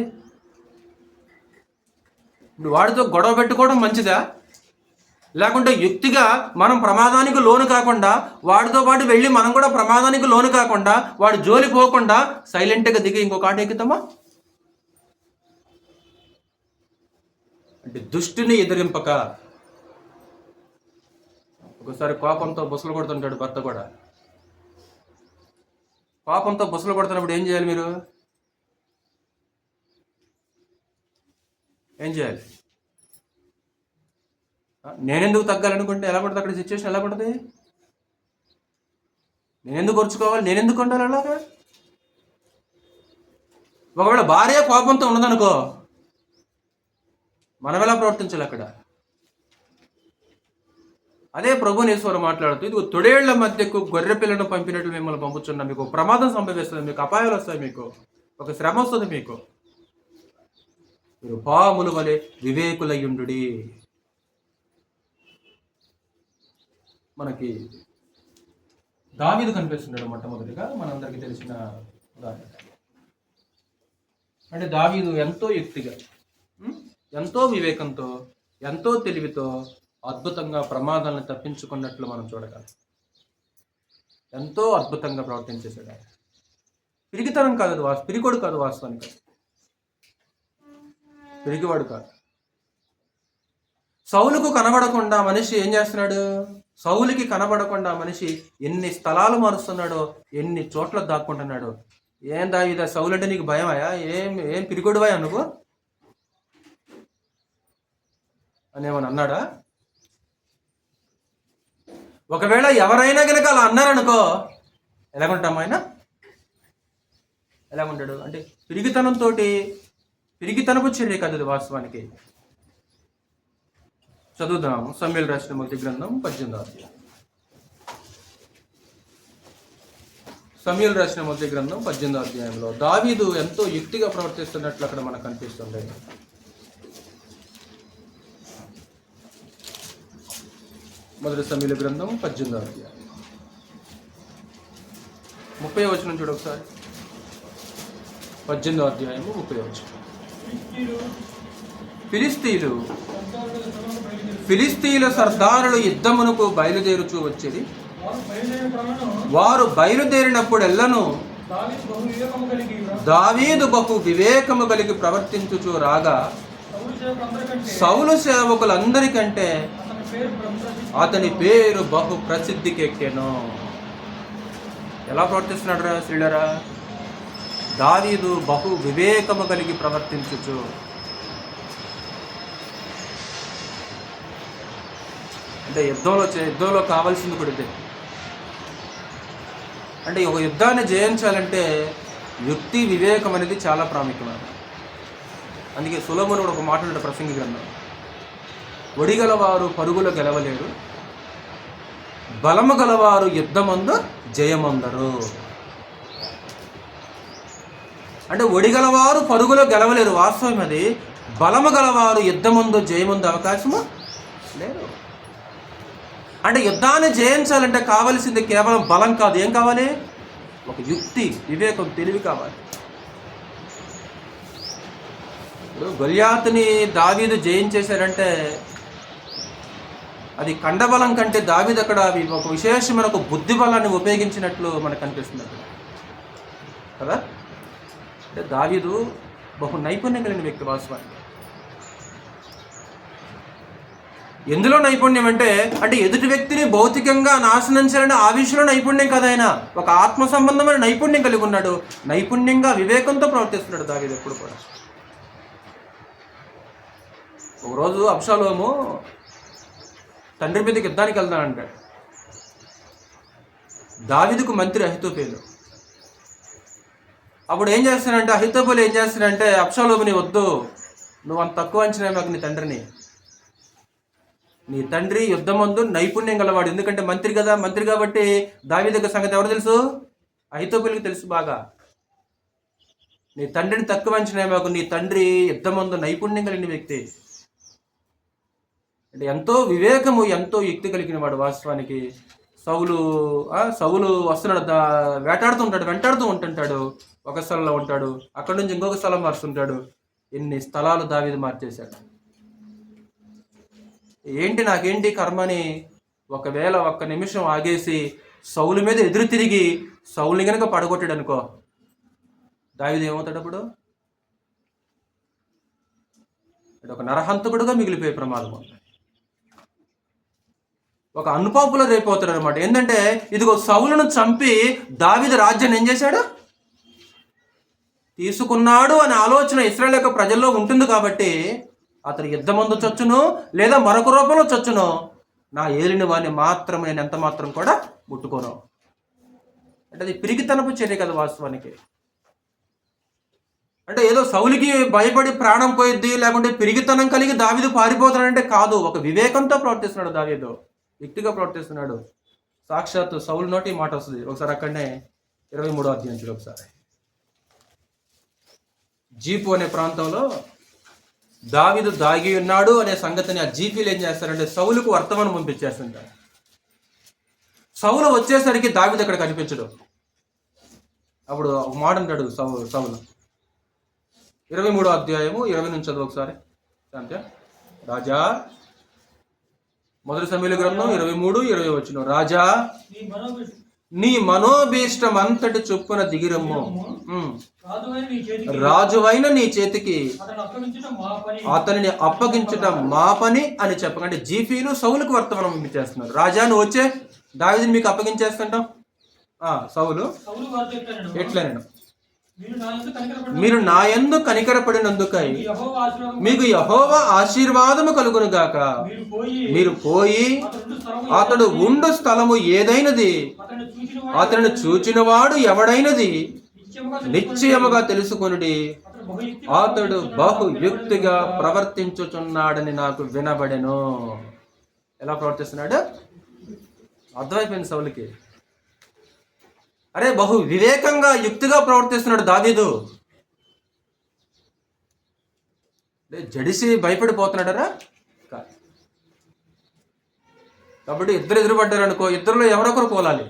ఇప్పుడు వాడితో గొడవ పెట్టుకోవడం మంచిదా? లేకుంటే యుక్తిగా మనం ప్రమాదానికి లోను కాకుండా, వాడితో పాటు వెళ్ళి మనం కూడా ప్రమాదానికి లోను కాకుండా, వాడు జోలి పోకుండా సైలెంట్గా దిగి ఇంకొక ఆట ఎక్కుతామా? అంటే దుష్టుని ఎదిరింపక. ఒకసారి కోపంతో బుసలు కొడుతుంటాడు భర్త కూడా. కోపంతో బుసలు కొడుతున్నప్పుడు ఏం చేయాలి? మీరు ఏం చేయాలి? నేనెందుకు తగ్గాలనుకుంటే ఎలా పడుతుంది అక్కడ సిచ్యువేషన్? ఎలా పడుతుంది? నేనెందుకు ఒరుచుకోవాలి, నేనెందుకు ఉండాలి అలాగా? ఒకవేళ భార్య కోపంతో ఉన్నదనుకో, మనం ఎలా ప్రవర్తించాలి అక్కడ? అదే ప్రభువుని యేసు వారు మాట్లాడుతూ, ఇది తొడేళ్ల మధ్యకు గొర్రె పిల్లను పంపినట్లు మిమ్మల్ని పంపుచున్నా, మీకు ప్రమాదం సంభవిస్తుంది, మీకు అపాయాలు వస్తాయి, మీకు ఒక శ్రమ వస్తుంది. మీకు మీరు పాముల వలె వివేకులయుండుడి. మనకి దావీదు కనిపిస్తున్నాడు మొట్టమొదటిగా, మనందరికీ తెలిసిన ఉదాహరణ. అంటే దావీదు ఎంతో యుక్తిగా, ఎంతో వివేకంతో, ఎంతో తెలివితో అద్భుతంగా ప్రమాదాలను తప్పించుకున్నట్లు మనం చూడగలం. ఎంతో అద్భుతంగా ప్రవర్తించేశాడు ఆయన. పిరిగితనం కాదు, పిరికోడు కాదు, వాస్తవానికి పిరిగివాడు కాదు. సౌలుకు కనబడకుండా మనిషి ఏం చేస్తున్నాడు? సౌలుకి కనబడకుండా మనిషి ఎన్ని స్థలాలు మారుస్తున్నాడో, ఎన్ని చోట్ల దాక్కుంటున్నాడు. ఏం దావీదా, సౌలు అంటే నీకు భయమయా? ఏం పిరిగొడువయా నువ్వు అనేమని అన్నాడా? ఒకవేళ ఎవరైనా కనుక అలా అన్నారనుకో, ఎలాగుంటాం ఆయన? ఎలాగుంటాడు అంటే పిరిగితనపు చర్య కాదు ఇది వాస్తవానికి. చదువుదాము సమూయేలు రాసిన మొదటి గ్రంథం 18వ అధ్యాయం. సమూయేలు రాసిన మొదటి గ్రంథం 18వ అధ్యాయంలో దావీదు ఎంతో యుక్తిగా ప్రవర్తిస్తున్నట్లు అక్కడ మనకు కనిపిస్తుంది. మొదటి సమూయేలు గ్రంథం 18వ అధ్యాయం 30వ వచనం చూడు ఒకసారి. 18వ అధ్యాయము 30వ వచనం. ఫిలిస్తీయుల సర్దారులు యుద్ధమునకు బయలుదేరుచూ వచ్చేది. వారు బయలుదేరినప్పుడెల్లను దావీదు బహు వివేకము కలిగి ప్రవర్తించుచూ రాగా, సౌలు సేవకులందరికంటే అతని పేరు బహు ప్రసిద్ధికి ఎక్కెను. ఎలా ప్రవర్తిస్తున్నాడు శ్రీలరా? దావీదు బహు వివేకము కలిగి ప్రవర్తించుచు. అంటే యుద్ధంలో కావాల్సింది కూడా ఇదే. అంటే ఒక యుద్ధాన్ని జయించాలంటే యుక్తి, వివేకం అనేది చాలా ప్రాముఖ్యమైనది. అందుకే సొలొమోను కూడా ఒక మాట ఉంటాడు ప్రసంగి గ్రంథం, ఒడిగలవారు పరుగులు గెలవలేరు, బలము గలవారు యుద్ధమందు జయమందరు. అంటే ఒడిగలవారు పరుగులో గెలవలేరు, వాస్తవం అది. బలము గలవారు యుద్ధమందు జయమందు అవకాశము లేదు. అంటే యుద్ధాన్ని జయించాలంటే కావలసింది కేవలం బలం కాదు. ఏం కావాలి? ఒక యుక్తి, వివేకం, తెలివి కావాలి. ఇప్పుడు గొల్యాతుని దావీదు జయించేశారంటే అది కండబలం కంటే దావీదు అక్కడ ఒక విశేషమైన ఒక బుద్ధి బలాన్ని ఉపయోగించినట్లు మనకు అనిపిస్తుంది కదా. అంటే దావీదు బహు నైపుణ్యం కలిగిన వ్యక్తి వాస్తవానికి. ఎందులో నైపుణ్యం అంటే ఎదుటి వ్యక్తిని భౌతికంగా నాశనం చేయాలంటే ఆ విషయంలో నైపుణ్యం కదా. ఆయన ఒక ఆత్మ సంబంధమైన నైపుణ్యం కలిగి ఉన్నాడు. నైపుణ్యంగా వివేకంతో ప్రవర్తిస్తున్నాడు దావీదు ఎప్పుడు కూడా. ఒకరోజు అబ్షాలోము తండ్రి మీదకి యుద్ధానికి వెళ్తానంటాడు. దావీదుకు మంత్రి అహితోపేలు. అప్పుడు ఏం చేస్తానంటే అహితోపేలు ఏం చేస్తానంటే, అబ్షాలోముని వద్దు, నువ్వు అంత తక్కువ అంచనా మాకు నీ తండ్రిని. నీ తండ్రి యుద్ధమందు నైపుణ్యం గలవాడు. ఎందుకంటే మంత్రి కదా, మంత్రి కాబట్టి దావీదు సంగతి ఎవరు తెలుసు? అహితోపేలుకి తెలుసు బాగా. నీ తండ్రిని తక్కువ అంచనా మాకు, నీ తండ్రి యుద్ధమందు నైపుణ్యం కలిగిన వ్యక్తి. అంటే ఎంతో వివేకము, ఎంతో యుక్తి కలిగిన వాడు వాస్తవానికి. సౌలు వస్తున్నాడు, వెంటాడుతూ ఉంటుంటాడు. ఒక స్థలంలో ఉంటాడు, అక్కడి నుంచి ఇంకొక స్థలం మారుస్తుంటాడు. ఎన్ని స్థలాలు దావీదు మార్చేశాడు. ఏంటి నాకేంటి కర్మని ఒకవేళ ఒక్క నిమిషం ఆగేసి సౌలు మీద ఎదురు తిరిగి సౌలుని కనుక పడగొట్టాడు అనుకో, దావీదు ఏమవుతాడు అప్పుడు? ఒక నరహంతకుడుగా మిగిలిపోయే ప్రమాదం ఉంది. ఒక అన్పాపులర్ అయిపోతాడు అనమాట. ఏంటంటే ఇదిగో సౌలును చంపి దావీదు రాజ్యాన్ని ఏం చేశాడు? తీసుకున్నాడు అనే ఆలోచన ఇశ్రాయేలు యొక్క ప్రజల్లో ఉంటుంది కాబట్టి అతను యుద్ధమందు చచ్చును లేదా మరొక రూపంలో చచ్చును, నా ఏలిని వాడిని మాత్రం నేను ఎంత మాత్రం కూడా ముట్టుకోను. అంటే అది పిరికితనపు చర్య కదా వాస్తవానికి. అంటే ఏదో సౌలుకి భయపడి ప్రాణం పోయిద్ది, లేకుంటే పిరికితనం కలిగి దావీదు పారిపోతాడంటే కాదు. ఒక వివేకంతో ప్రవర్తిస్తున్నాడు దావీదు, యుక్తిగా ప్రవర్తిస్తున్నాడు. సాక్షాత్తు సౌలు నోటి మాట వస్తుంది. ఒకసారి అక్కడనే 23వ అధ్యాయం ఒకసారి. జీపు అనే ప్రాంతంలో దావీదు దాగి ఉన్నాడు అనే సంగతిని ఆ జీపీలు ఏం చేస్తారంటే సౌలుకు వర్తమానం పంపించేస్తుంటారు. సౌలు వచ్చేసరికి దావీదు అక్కడ కనిపించడు. అప్పుడు ఒక మాట అంటాడు సౌలు 23వ అధ్యాయము 20 నుంచి చదువు ఒకసారి. అంతే రాజా, మొదటి సమూయేలు గ్రంథం 23:20 వచ్చిన రాజా నీ మనోభీష్టం అంతటి చొప్పున దిగిరమ్ము, రాజువైన నీ చేతికి అతనిని అప్పగించటం మా పని అని చెప్పకండి. జీఫీలు సౌలుకు వర్తమానం పంపించేస్తున్నారు. రాజా నువ్వు వచ్చే దావీదుని మీకు అప్పగించేస్తుంటాం. సౌలు ఎట్లా నేను మీరు నా యందు కనికరపడినందుకై మీకు యెహోవా ఆశీర్వాదము కలుగును గాక. మీరు పోయి అతడు ఉండు స్థలము ఏదైనది అతను చూచినవాడు ఎవడైనది నిశ్చయముగా తెలుసుకొనుడి. అతడు బహుయుక్తిగా ప్రవర్తించుచున్నాడని నాకు వినబడెను. ఎలా ప్రవర్తిస్తున్నాడు అర్థమైపోయింది సౌలుకి. అరే బహు వివేకంగా యుక్తిగా ప్రవర్తిస్తున్నాడు దావీదు. జడిసి భయపడిపోతున్నాడరా? కాబట్టి ఇద్దరు ఎదురుపడ్డారు అనుకో, ఇద్దరులో ఎవరొకరు కోలాలి.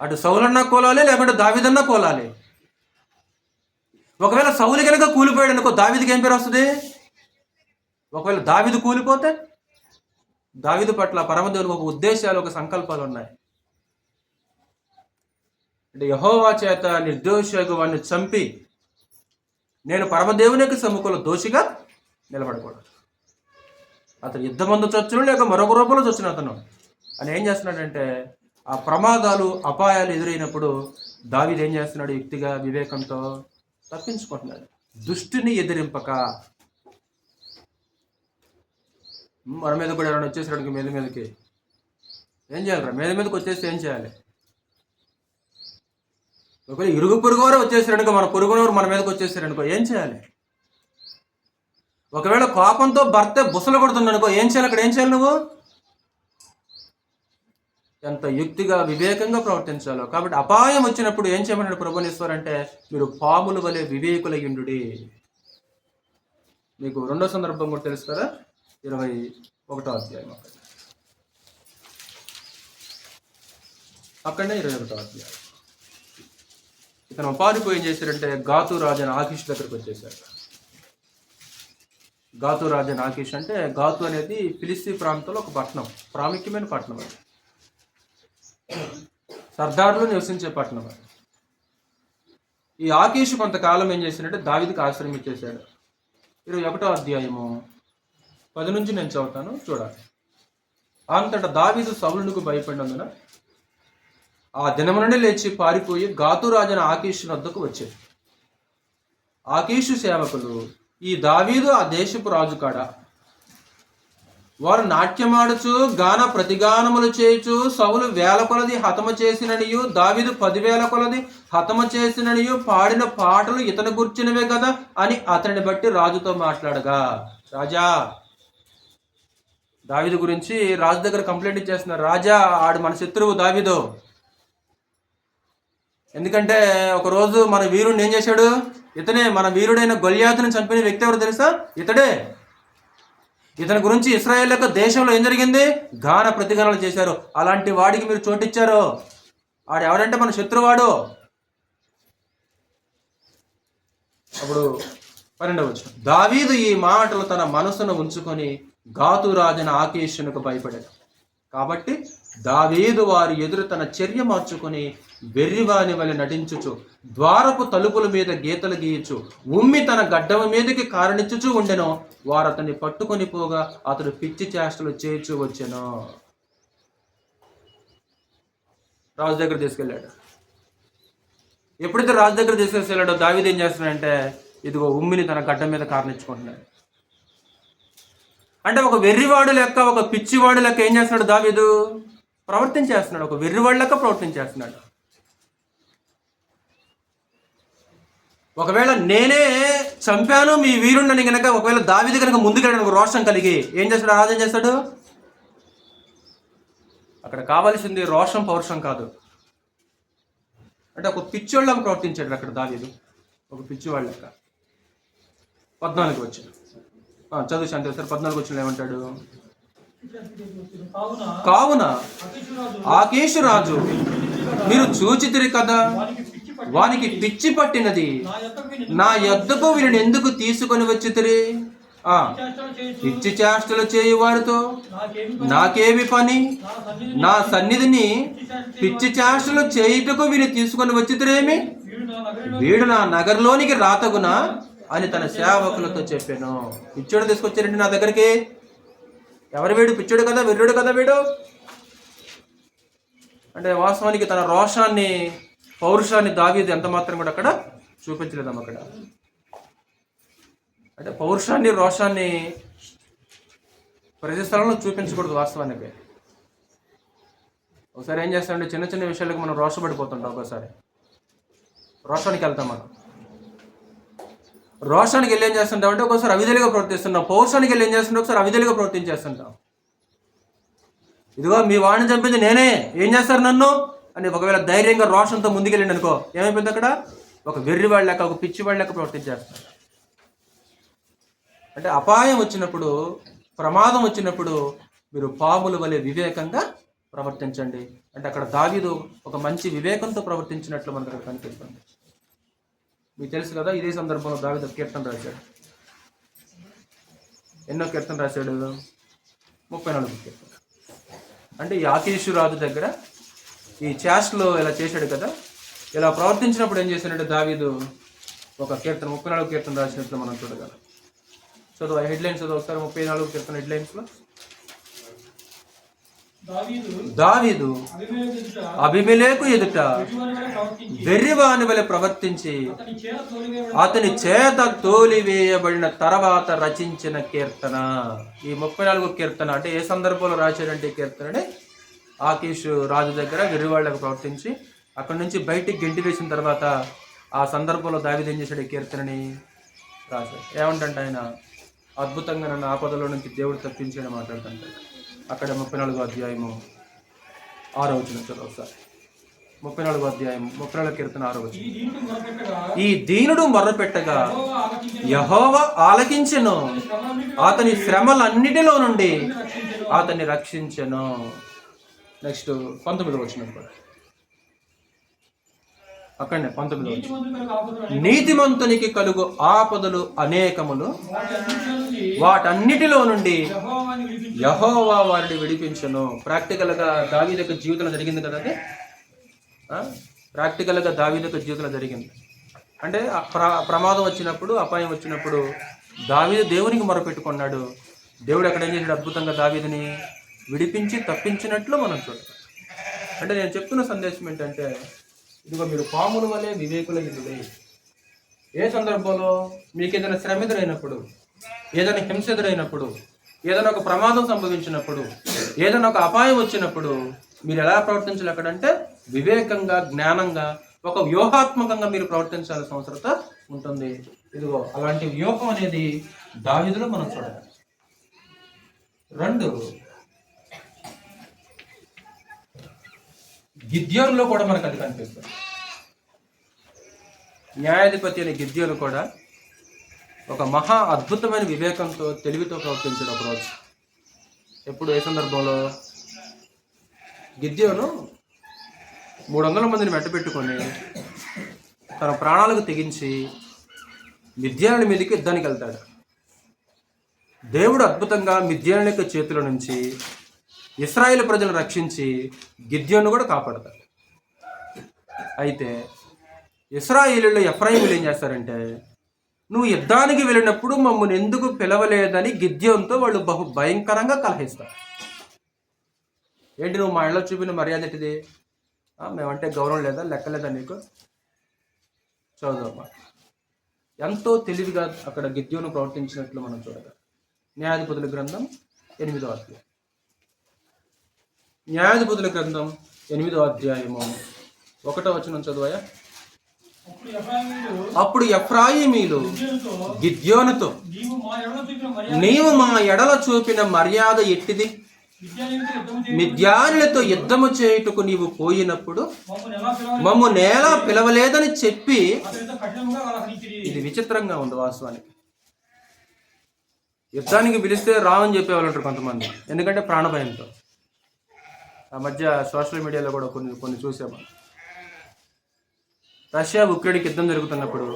అటు సౌలన్నా కోలాలి, లేకుంటే దావీదన్నా కోలాలి. ఒకవేళ సౌలు కనుక కూలిపోయాడు అనుకో, దావీదుకి ఏం పేరు వస్తుంది? ఒకవేళ దావీదు కూలిపోతే దావీదు పట్ల పరమదేవునికి ఒక ఉద్దేశాలు, ఒక సంకల్పాలు ఉన్నాయి. అంటే యెహోవా చేత నిర్దోషిగా వాడిని చంపి నేను పరమదేవునికి సమ్ముఖంలో దోషిగా నిలబడకూడదు. అతను యుద్ధమందు చచ్చును లేక మరొక రూపంలో చచ్చిన అతను అని ఏం చేస్తున్నాడంటే, ఆ ప్రమాదాలు అపాయాలు ఎదురైనప్పుడు దావీదు ఏం చేస్తున్నాడు? యుక్తిగా వివేకంతో తప్పించుకుంటున్నాడు. దుష్టిని ఎదిరింపక. మన మీద కూడా ఎవరైనా వచ్చేసాడు మీద మీదకి ఏం చేయాలరా? మీదకి వచ్చేసి ఏం చేయాలి? ఒకవేళ ఇరుగు పొరుగువారు వచ్చేసారనుకో, మన పొరుగునవారు మన మీదకి వచ్చేసారనుకో ఏం చేయాలి? ఒకవేళ కోపంతో భర్త బుసలు కొడుతుందనుకో ఏం చేయాలి? అక్కడ ఏం చేయాలి నువ్వు? ఎంత యుక్తిగా వివేకంగా ప్రవర్తించాలో. కాబట్టి అపాయం వచ్చినప్పుడు ఏం చేయమన్నాడు ప్రభునేశ్వర్ అంటే, మీరు పాముల వలె వివేకులయ్యుండుడి. మీకు రెండో సందర్భం కూడా తెలుసు కదా, 21వ అధ్యాయం అక్కడనే 21వ అధ్యాయం. ఇతను పారిపోయి ఏం చేశారంటే గాతు రాజు ఆకీష్ దగ్గరకు వచ్చేసారు. గాతు రాజు ఆకీష్ అంటే, గాతు అనేది ఫిలిస్తీ ప్రాంతంలో ఒక పట్టణం, ప్రాముఖ్యమైన పట్టణం. అది సర్దార్లు నివసించే పట్టణం. అది ఈ ఆకీష్ కొంతకాలం ఏం చేశారంటే దావీదుకి ఆశ్రయం ఇచ్చేశాడు. 21వ అధ్యాయము 10 నుంచి నేను చదువుతాను, చూడాలి. అంతటా దావీదు సౌలునకు భయపడినందున ఆ దినము నుండి లేచి పారిపోయి గాతు రాజున ఆకీషు వద్దకు వచ్చాడు. ఆకీషు సేవకులు, ఈ దావీదు ఆ దేశపు రాజు కాడా? వారు నాట్యమాడుచు గాన ప్రతిగానములు చేయుచు సౌలు 1000 కొలది హతమ చేసిననియు దావీదు 10,000 కొలది హతమ చేసిననియు పాడిన పాటలు ఇతను గుర్చినవే కదా అని అతనిని బట్టి రాజుతో మాట్లాడగా, రాజా దావీదు గురించి రాజు దగ్గర కంప్లైంట్ ఇచ్చేస్తున్నారు. రాజా ఆడు మన శత్రువు దావీదు. ఎందుకంటే ఒకరోజు మన వీరుడిని ఏం చేశాడు? ఇతనే మన వీరుడైన గొల్యాతుని చంపిన వ్యక్తి ఎవరు తెలుసా? ఇతడే. ఇతని గురించి ఇశ్రాయేల్ యొక్క దేశంలో ఏం జరిగింది? గాన ప్రతిగానాలు చేశారు. అలాంటి వాడికి మీరు చోటిచ్చారు. ఆడు ఎవడంటే మన శత్రువాడు. అప్పుడు 12వ వచనం, దావీదు ఈ మాటలు తన మనసును ఉంచుకొని గాతు రాజున ఆకీషునకు భయపడాడు. కాబట్టి దావీదు వారి ఎదురు తన చర్య మార్చుకొని వెర్రివాని వలె నటించుచు ద్వారపు తలుపుల మీద గీతలు గీయచ్చు ఉమ్మి తన గడ్డమ మీదకి కారణించుచూ ఉండెను. వారు అతన్ని పట్టుకొని పోగా అతడు పిచ్చి చేష్టలు చేయించు వచ్చెను. రాజు దగ్గర తీసుకెళ్ళాడు. ఎప్పుడైతే రాజు దగ్గర తీసుకెళ్ళాడో దావీదు ఏం చేస్తున్నాడంటే, ఇదిగో ఉమ్మిని తన గడ్డ మీద కారణించుకుంటున్నాడు. అంటే ఒక వెర్రివాడు లెక్క, ఒక పిచ్చివాడు లెక్క ఏం చేస్తున్నాడు దావీదు? ప్రవర్తించేస్తున్నాడు. ఒక వెర్రివాడు లెక్క ప్రవర్తించేస్తున్నాడు. ఒకవేళ నేనే చంపాను మీ వీరుణ్ణి కనుక, ఒకవేళ దావీదు కనుక ముందుకెళ్ళడానికి రోషం కలిగి ఏం చేస్తాడు? రాజు ఏం చేస్తాడు? అక్కడ కావాల్సింది రోషం, పౌరుషం కాదు. అంటే ఒక పిచ్చివాళ్ళకి ప్రవర్తించాడు అక్కడ దావీదు, ఒక పిచ్చివాళ్ళ లెక్క. 14 వచ్చిన చదువు శాంతి సార్. 14 వచ్చిన ఏమంటాడు? కావున ఆకీషు రాజు మీరు చూచితిరి కదా, వానికి పిచ్చి పట్టినది, నా యొద్దకు వీరిని ఎందుకు తీసుకొని వచ్చితిరి? పిచ్చి చేష్టలు చేయు వారితో నాకేమి పని? నా సన్నిధిని పిచ్చి చేష్టలు చేయుటకు వీరిని తీసుకొని వచ్చితిరేమి? వీడు నా నగరంలోనికి రాతగునా అని తన సేవకులతో చెప్పాను. పిచ్చోడు తీసుకొచ్చారండి నా దగ్గరికి. ఎవరు వీడు? పిచ్చోడు కదా, వెర్రుడు కదా వీడు. అంటే వాస్తవానికి తన రోషాన్ని, పౌరుషాన్ని దావీదు ఎంత మాత్రం కూడా అక్కడ చూపించలేదమ్మ. అక్కడ అంటే పౌరుషాన్ని, రోషాన్ని ప్రతి స్థలంలో చూపించకూడదు వాస్తవానికి. ఒకసారి ఏం చేస్తామంటే చిన్న చిన్న విషయాలకు మనం రోషపడిపోతుంటాం. ఒకసారి రోషానికి వెళ్తాం మనం. రోషానికి వెళ్ళి ఏం చేస్తుంటాం అంటే ఒకసారి అవిధులుగా ప్రవర్తిస్తుంటాం. పౌరుషానికి వెళ్ళి ఏం చేస్తుంటాం? ఒకసారి అవిధులుగా ప్రవర్తించేస్తుంటాం. ఇదిగో మీ వాడిని చంపింది నేనే, ఏం చేస్తారు నన్ను అని ఒకవేళ ధైర్యంగా రోషంతో ముందుకెళ్ళండి అనుకో, ఏమైపోయింది అక్కడ? ఒక వెర్రి వాళ్ళ లెక్క, ఒక పిచ్చి వాళ్ళ లెక్క ప్రవర్తించేస్తారు. అంటే అపాయం వచ్చినప్పుడు, ప్రమాదం వచ్చినప్పుడు మీరు పాముల వలె వివేకంగా ప్రవర్తించండి. అంటే అక్కడ దావీదు ఒక మంచి వివేకంతో ప్రవర్తించినట్లు మనకు అక్కడ కనిపిస్తుంది. మీకు తెలుసు కదా, ఇదే సందర్భంలో దావీదు కీర్తన రాశాడు. ఎన్నో కీర్తన రాశాడు? 34 కీర్తన. అంటే ఈ ఆకీషు రాజు దగ్గర ఈ చేష్టలో ఇలా చేశాడు కదా, ఇలా ప్రవర్తించినప్పుడు ఏం చేశాడంటే దావీదు ఒక కీర్తన, 34 కీర్తన రాసినట్లు మనం చూడగలం. చదువు హెడ్లైన్స్ చదువు ఒకసారి. 34 కీర్తన హెడ్లైన్స్ లో దావీదు అబీమెలెకు ఎదుట వెర్రివాని వలె ప్రవర్తించి అతని చేత తోలివేయబడిన తర్వాత రచించిన కీర్తన. ఈ 34 కీర్తన అంటే ఏ సందర్భంలో రాశాడంటే కీర్తనని ఆకీషు రాజు దగ్గర వెర్రివాళ్లకు ప్రవర్తించి అక్కడి నుంచి బయటికి గెంటి వేసిన తర్వాత ఆ సందర్భంలో దావీదు ఏం చేశాడు? ఈ కీర్తనని రాశాడు. ఏమంటే ఆయన అద్భుతంగా నన్ను ఆపదలో నుంచి దేవుడు తప్పించని మాట్లాడుతుంటాడు. అక్కడ 34 అధ్యాయము 6వ వచనం చదువు సార్. 34 అధ్యాయం 34 కీర్తన 6వ వచనం. ఈ దీనుడు మొర్రపెట్టగా యెహోవా ఆలకించెను, అతని శ్రమలన్నిటిలో నుండి అతన్ని రక్షించెను. నెక్స్ట్ 19వ వచనం కూడా అక్కడనే 19వ వచనం. నీతిమంతునికి కలుగు ఆపదలు అనేకములు, వాటన్నిటిలో నుండి యెహోవా వారిని విడిపించెను. ప్రాక్టికల్గా దావీదు యొక్క జీవితంలో జరిగింది కదా అది. ప్రాక్టికల్గా దావీదు యొక్క జీవితంలో జరిగింది. అంటే ప్రమాదం వచ్చినప్పుడు, అపాయం వచ్చినప్పుడు దావీదు దేవునికి మొరపెట్టుకున్నాడు. దేవుడు అక్కడ ఏం చేశాడు? అద్భుతంగా దావీదుని విడిపించి తప్పించినట్లు మనం చూడాలి. అంటే నేను చెప్తున్న సందేశం ఏంటంటే, ఇదిగో మీరు పాముల వలె వివేకుల ఇల్లులే. ఏ సందర్భంలో మీకు ఏదైనా శ్రమ ఎదురైనప్పుడు, ఏదైనా హింస ఎదురైనప్పుడు, ఏదైనా ఒక ప్రమాదం సంభవించినప్పుడు, ఏదైనా ఒక అపాయం వచ్చినప్పుడు మీరు ఎలా ప్రవర్తించాలి అక్కడంటే వివేకంగా, జ్ఞానంగా, ఒక వ్యూహాత్మకంగా మీరు ప్రవర్తించాల్సిన అవసరత ఉంటుంది. ఇదిగో అలాంటి వ్యూహం అనేది దావీదులో మనం చూడాలి. 2 గిద్యోనులో కూడా మనకు అది కనిపిస్తుంది. న్యాయాధిపతి అనే గిద్యోను కూడా ఒక మహా అద్భుతమైన వివేకంతో, తెలివితో ప్రవర్తించాడు ఒక రోజు. ఎప్పుడు? ఏ సందర్భంలో? గిద్యోను 300 మందిని వెంటబెట్టుకొని తన ప్రాణాలకు తెగించి మిద్యానుల మీదకి యుద్ధానికి వెళ్తాడు. దేవుడు అద్భుతంగా మిద్యానుల యొక్క చేతుల నుంచి ఇశ్రాయేలు ప్రజలను రక్షించి గిద్యోను కూడా కాపాడతాడు. అయితే ఇశ్రాయేలులో ఎఫ్రాయిములు ఏం చేస్తారంటే, నువ్వు యుద్ధానికి వెళ్ళినప్పుడు మమ్మల్ని ఎందుకు పిలవలేదని గిద్యోనుతో వాళ్ళు బహు భయంకరంగా కలహిస్తారు. ఏంటి నువ్వు మా ఇళ్ళలో చూపిన మర్యాద ఏంటిది? మేమంటే గౌరవం లేదా, లెక్కలేదా నీకు? చదువు. ఎంతో తెలివిగా అక్కడ గిద్యోను ప్రవర్తించినట్లు మనం చూడగలం. న్యాయాధిపతుల గ్రంథం 8వ అధ్యాయం. న్యాయాధిపతుల గ్రంథం 8వ అధ్యాయము 1వ వచనం చదువాయా. అప్పుడు ఎఫ్రాయిమీలు గిద్యోనుతో, నీవు మా ఎడల చూపిన మర్యాద ఎట్టిది? మిద్యానులతో యుద్ధము చేయుటకు నీవు పోయినప్పుడు మమ్ము నేలా పిలవలేదని చెప్పి. ఇది విచిత్రంగా ఉంది వాస్తవానికి. యుద్ధానికి పిలిస్తే రావని చెప్పేవాళ్ళు ఉంటారు కొంతమంది, ఎందుకంటే ప్రాణభయంతో. ఆ మధ్య సోషల్ మీడియాలో కూడా కొన్ని చూసాము. రష్యా ఉక్రెయిన్కి యుద్ధం జరుగుతున్నప్పుడు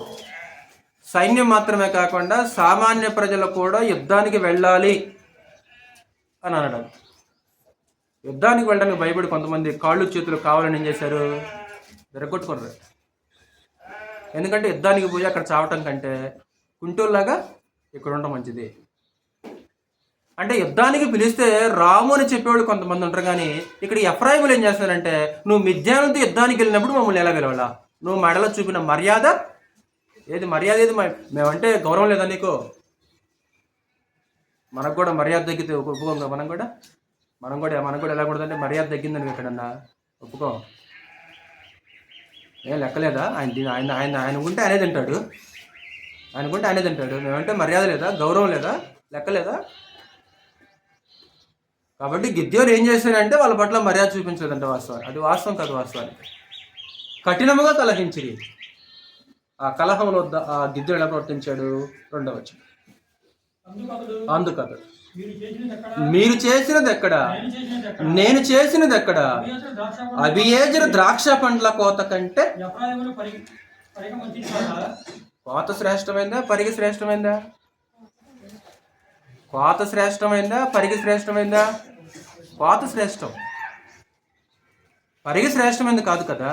సైన్యం మాత్రమే కాకుండా సామాన్య ప్రజలు కూడా యుద్ధానికి వెళ్ళాలి అని అనడం. యుద్ధానికి వెళ్ళడానికి భయపడి కొంతమంది కాళ్ళు చేతులు కావాలని ఏం చేశారు, విరగొట్టుకున్నారు. ఎందుకంటే యుద్ధానికి పోయి అక్కడ చావటం కంటే కుంటూరులాగా ఇక్కడ ఉండడం మంచిది. అంటే యుద్ధానికి పిలిస్తే రాము అని చెప్పేవాళ్ళు కొంతమంది ఉంటారు. కానీ ఇక్కడ ఎఫ్రాయిములు ఏం చేస్తారంటే, నువ్వు మిద్యానుతో యుద్ధానికి వెళ్ళినప్పుడు మమ్మల్ని ఎలా పిలవాలా, నువ్వు మెడలో చూపిన మర్యాద ఏది, మేమంటే గౌరవం లేదా నీకు? మనకు కూడా మర్యాద తగ్గితే ఒప్పుకోం కదా. మనం కూడా ఎలా కూడదంటే మర్యాద తగ్గిందని ఎక్కడన్నా ఒప్పుకోం. ఏం లెక్కలేదా? ఆయన ఉంటే ఆయనే తింటాడు, మేమంటే మర్యాద లేదా, గౌరవం లేదా, లెక్కలేదా? కాబట్టి గిద్యోను ఏం చేశాడంటే వాళ్ళ పట్ల మర్యాద చూపించలేదంటే వాస్తవం, అది వాస్తవం కాదు. వాస్తవానికి కఠినముగా కలహించిరి. ఆ కలహంలో ఆ గిద్యోను ఎలా ప్రవర్తించాడు? 2వ వచనం. అందుకతడు మీరు చేసినది ఎక్కడ, నేను చేసినది ఎక్కడ? అబియేజరు ద్రాక్ష పండ్ల కోత కంటే కోత శ్రేష్టమైందా, పరిగి శ్రేష్టమైందా? కోత శ్రేష్టమైందా, పరిగి శ్రేష్టమైందా? కోత శ్రేష్టం, పరిగి శ్రేష్టమైంది కాదు కదా.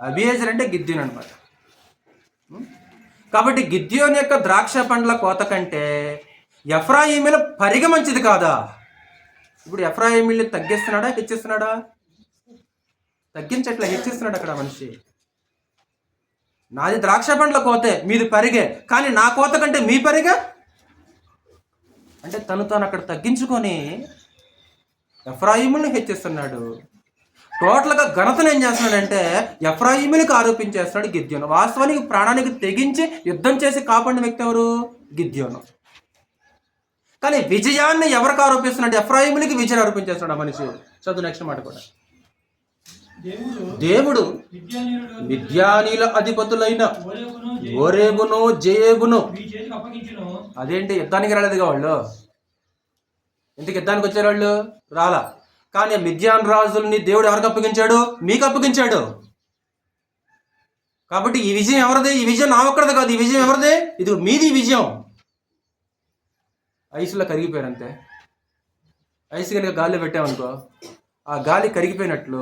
అబియేజర్ అంటే గిద్యోను అనమాట. కాబట్టి గిద్యోను యొక్క ద్రాక్ష పండ్ల కోత కంటే ఎఫ్రాయిమీల పరిగ మంచిది కాదా? ఇప్పుడు ఎఫ్రాయిమీల్ని తగ్గిస్తున్నాడా, హెచ్చిస్తున్నాడా? తగ్గించట్లే, హెచ్చిస్తున్నాడు అక్కడ మనిషి. నాది ద్రాక్ష పండ్ల కోతే, మీది పరిగే, కానీ నా కోత కంటే మీ పరిగా అంటే తను అక్కడ తగ్గించుకొని ఎఫ్రాయిముల్ని హెచ్చిస్తున్నాడు. టోటల్గా ఘనతను ఏం చేస్తున్నాడంటే ఎఫ్రాయిములకు ఆరోపించేస్తున్నాడు గిద్యోను. వాస్తవానికి ప్రాణానికి తెగించి యుద్ధం చేసి కాపాడిన వ్యక్తి ఎవరు? గిద్యోను. కానీ విజయాన్ని ఎవరికి ఆరోపిస్తున్నాడు? ఎఫ్రాయిములకి విజయాన్ని ఆరోపించేస్తున్నాడు ఆ మనిషి. చదువు నెక్స్ట్ మాట కూడా. దేవుడు మిద్యానీల అధిపతులైన ఓరేబును జేబును, అదేంటి యుద్ధానికి రాలేదుగా వాళ్ళు, ఇంటికి యుద్ధానికి వచ్చారు వాళ్ళు, రాలా. కానీ మిద్యాన్ రాజుల్ని దేవుడు ఎవరికి అప్పగించాడు? మీకు అప్పగించాడు. కాబట్టి ఈ విజయం ఎవరిది? ఈ విజయం నా ఒక్కడిది కాదు, ఈ విజయం ఎవరిది? ఇది మీది విజయం. ఐసులో కరిగిపోయారు అంతే. ఐసు కనుక గాలిలో పెట్టామనుకో, ఆ గాలి కరిగిపోయినట్లు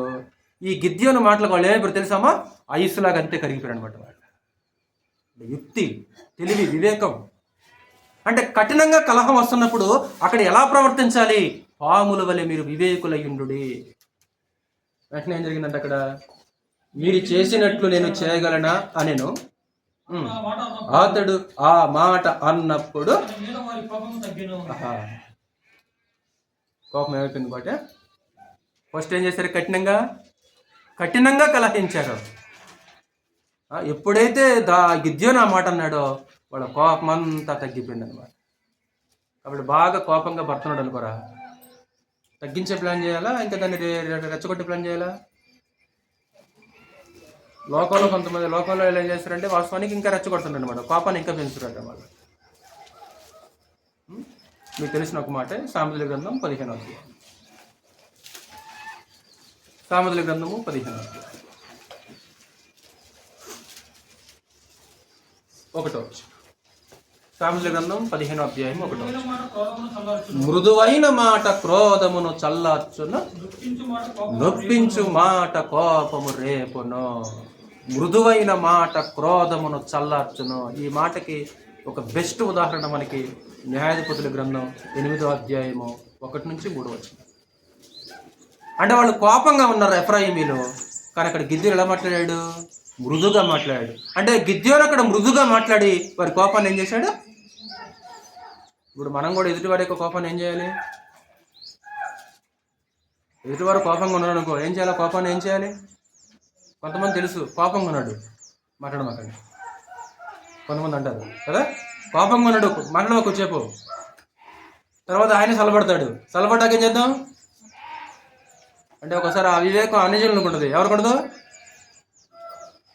ఈ గిద్యోను మాటలకు వాళ్ళు ఏమైపోయారు తెలుసామా? ఐసులాగా అంతే కరిగిపోయారు అనమాట వాళ్ళు. యుక్తి, తెలివి, వివేకం. అంటే కఠినంగా కలహం వస్తున్నప్పుడు అక్కడ ఎలా ప్రవర్తించాలి? పాముల వలె మీరు వివేకులయ్యుండుడి. వెంటనే ఏం జరిగిందంటే అక్కడ, మీరు చేసినట్లు నేను చేయగలనా అనేను. అతడు ఆ మాట అన్నప్పుడు కోపం ఏమైపోయింది బాటే. ఫస్ట్ ఏం చేశారు? కఠినంగా కలహించారు. ఎప్పుడైతే గిద్యోను ఆ మాట అన్నాడో వాళ్ళ కోపం అంతా తగ్గిపోయింది అనమాట. కాబట్టి బాగా కోపంగా పడుతున్నాడు అనుకోరా, తగ్గించే ప్లాన్ చేయాలా, ఇంకా దాన్ని రెచ్చగొట్టే ప్లాన్ చేయాలా? లోకంలో ఏం చేస్తారంటే వాస్తవానికి ఇంకా రెచ్చగొడుతుంటారు అనమాట, కోపాన్ని ఇంకా పెంచుతారంట వాళ్ళు. మీకు తెలిసిన ఒక మాట సామెతల గ్రంథం 15వ అధ్యాయం. సామెతల గ్రంథము 15వ అధ్యాయం 1వ వచనం. సామెతల గ్రంథం 15వ అధ్యాయం 1వ వచనం. మృదువైన మాట క్రోధమును చల్లార్చును, నొప్పించు మాట కోపము రేపును. మృదువైన మాట క్రోధమును చల్లార్చును. ఈ మాటకి ఒక బెస్ట్ ఉదాహరణ మనకి న్యాయాధిపతుల గ్రంథం 8వ అధ్యాయము 1 నుంచి 3 వచనం. అంటే వాళ్ళు కోపంగా ఉన్నారు ఎఫ్రాయిమీలు, కానీ అక్కడ గిద్యోను ఎలా మాట్లాడాడు? మృదుగా మాట్లాడాడు. అంటే గిద్యోను అక్కడ మృదుగా మాట్లాడి వారి కోపాన్ని ఏం చేశాడు? ఇప్పుడు మనం కూడా ఎదుటివారి యొక్క కోపాన్ని ఏం చేయాలి? ఎదుటివారు కోపంగా ఉన్నాడు అనుకో, ఏం చేయాలి? కోపాన్ని ఏం చేయాలి? కొంతమంది తెలుసు కోపంగా ఉన్నాడు మాట్లాడమాకండి, కొంతమంది అంటారు కదా, కోపంగా ఉన్నాడు మాట్లాడమా కొద్దిసేపు, తర్వాత ఆయన చల్లబడ్డాక ఏం చేద్దాం అంటే ఒకసారి ఆ వివేకం అన్ని జనులకు ఉంటుంది. ఎవరికి ఉండదు?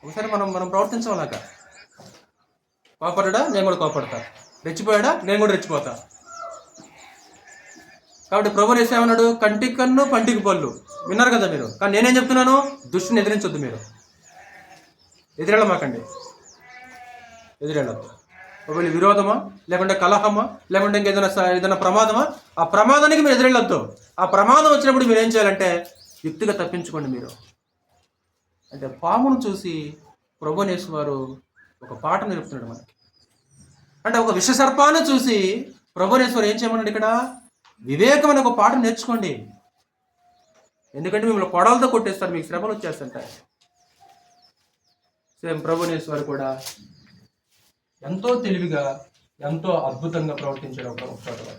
ఒకసారి మనం ప్రవర్తించమన్నాక, కోపడ్డా నేను కూడా కోపడతా, రెచ్చిపోయాడా నేను కూడా రెచ్చిపోతా. కాబట్టి ప్రభువుని యేసు ఏమన్నాడు? కంటికి కన్ను పంటికి పళ్ళు. విన్నారు కదా మీరు. కానీ నేనేం చెప్తున్నాను? దుష్టుని ఎదిరించొద్దు. మీరు ఎదిరెళ్ళమాకండి, ఎదిరెళ్ళొద్దు. ఒకవేళ విరోధమా, లేకుంటే కలహమా, లేకుంటే ఏదైనా ప్రమాదమా, ఆ ప్రమాదానికి మీరు ఎదురెళ్ళొద్దు. ఆ ప్రమాదం వచ్చినప్పుడు మీరు ఏం చేయాలంటే యుక్తిగా తప్పించుకోండి. మీరు అంటే పామును చూసి ప్రభువుని యేసు వారు ఒక పాట నేర్పుతున్నాడు మనకి. అంటే ఒక విషసర్పాన్ని చూసి ప్రభువుని యేసు వారు ఏం చేయమన్నాడు? ఇక్కడ వివేకమైన ఒక పాట నేర్చుకోండి. ఎందుకంటే మిమ్మల్ని కొడలతో కొట్టేస్తారు, మీకు శ్రమలు వచ్చేస్తుంటాయి. సేమ్ ప్రభువుని యేసు వారు కూడా ఎంతో తెలివిగా, ఎంతో అద్భుతంగా ప్రవర్తించాడు ఒక చోట.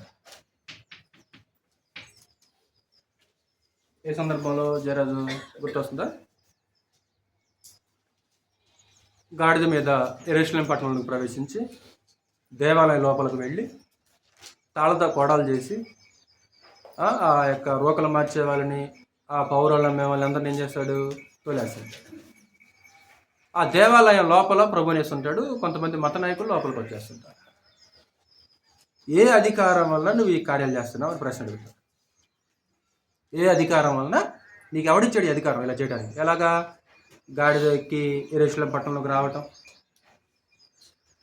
ఏ సందర్భంలో జయరాజు గుర్తొస్తుందా? గాడిద మీద యెరూషలేము పట్టణంలోకి ప్రవేశించి దేవాలయం లోపలికి వెళ్ళి తాళతో కోడాలు చేసి ఆ యొక్క రోకలు మార్చే వాళ్ళని, ఆ పౌరులను వాళ్ళని అందరిని ఏం చేస్తాడు? తోలేస్తాడు. ఆ దేవాలయం లోపల ప్రభువుని యేసు ఉంటాడు. కొంతమంది మత నాయకులు లోపలికి వచ్చేస్తుంటారు. ఏ అధికారం వల్ల నువ్వు ఈ కార్యాలు చేస్తున్నావు అని ప్రశ్న అడుగుతాడు. ఏ అధికారం వలన నీకు ఎవడిచ్చాడు ఈ అధికారం ఇలా చేయడానికి? ఎలాగా? గాడిద ఎక్కి యెరూషలేము పట్టణంలోకి రావటం,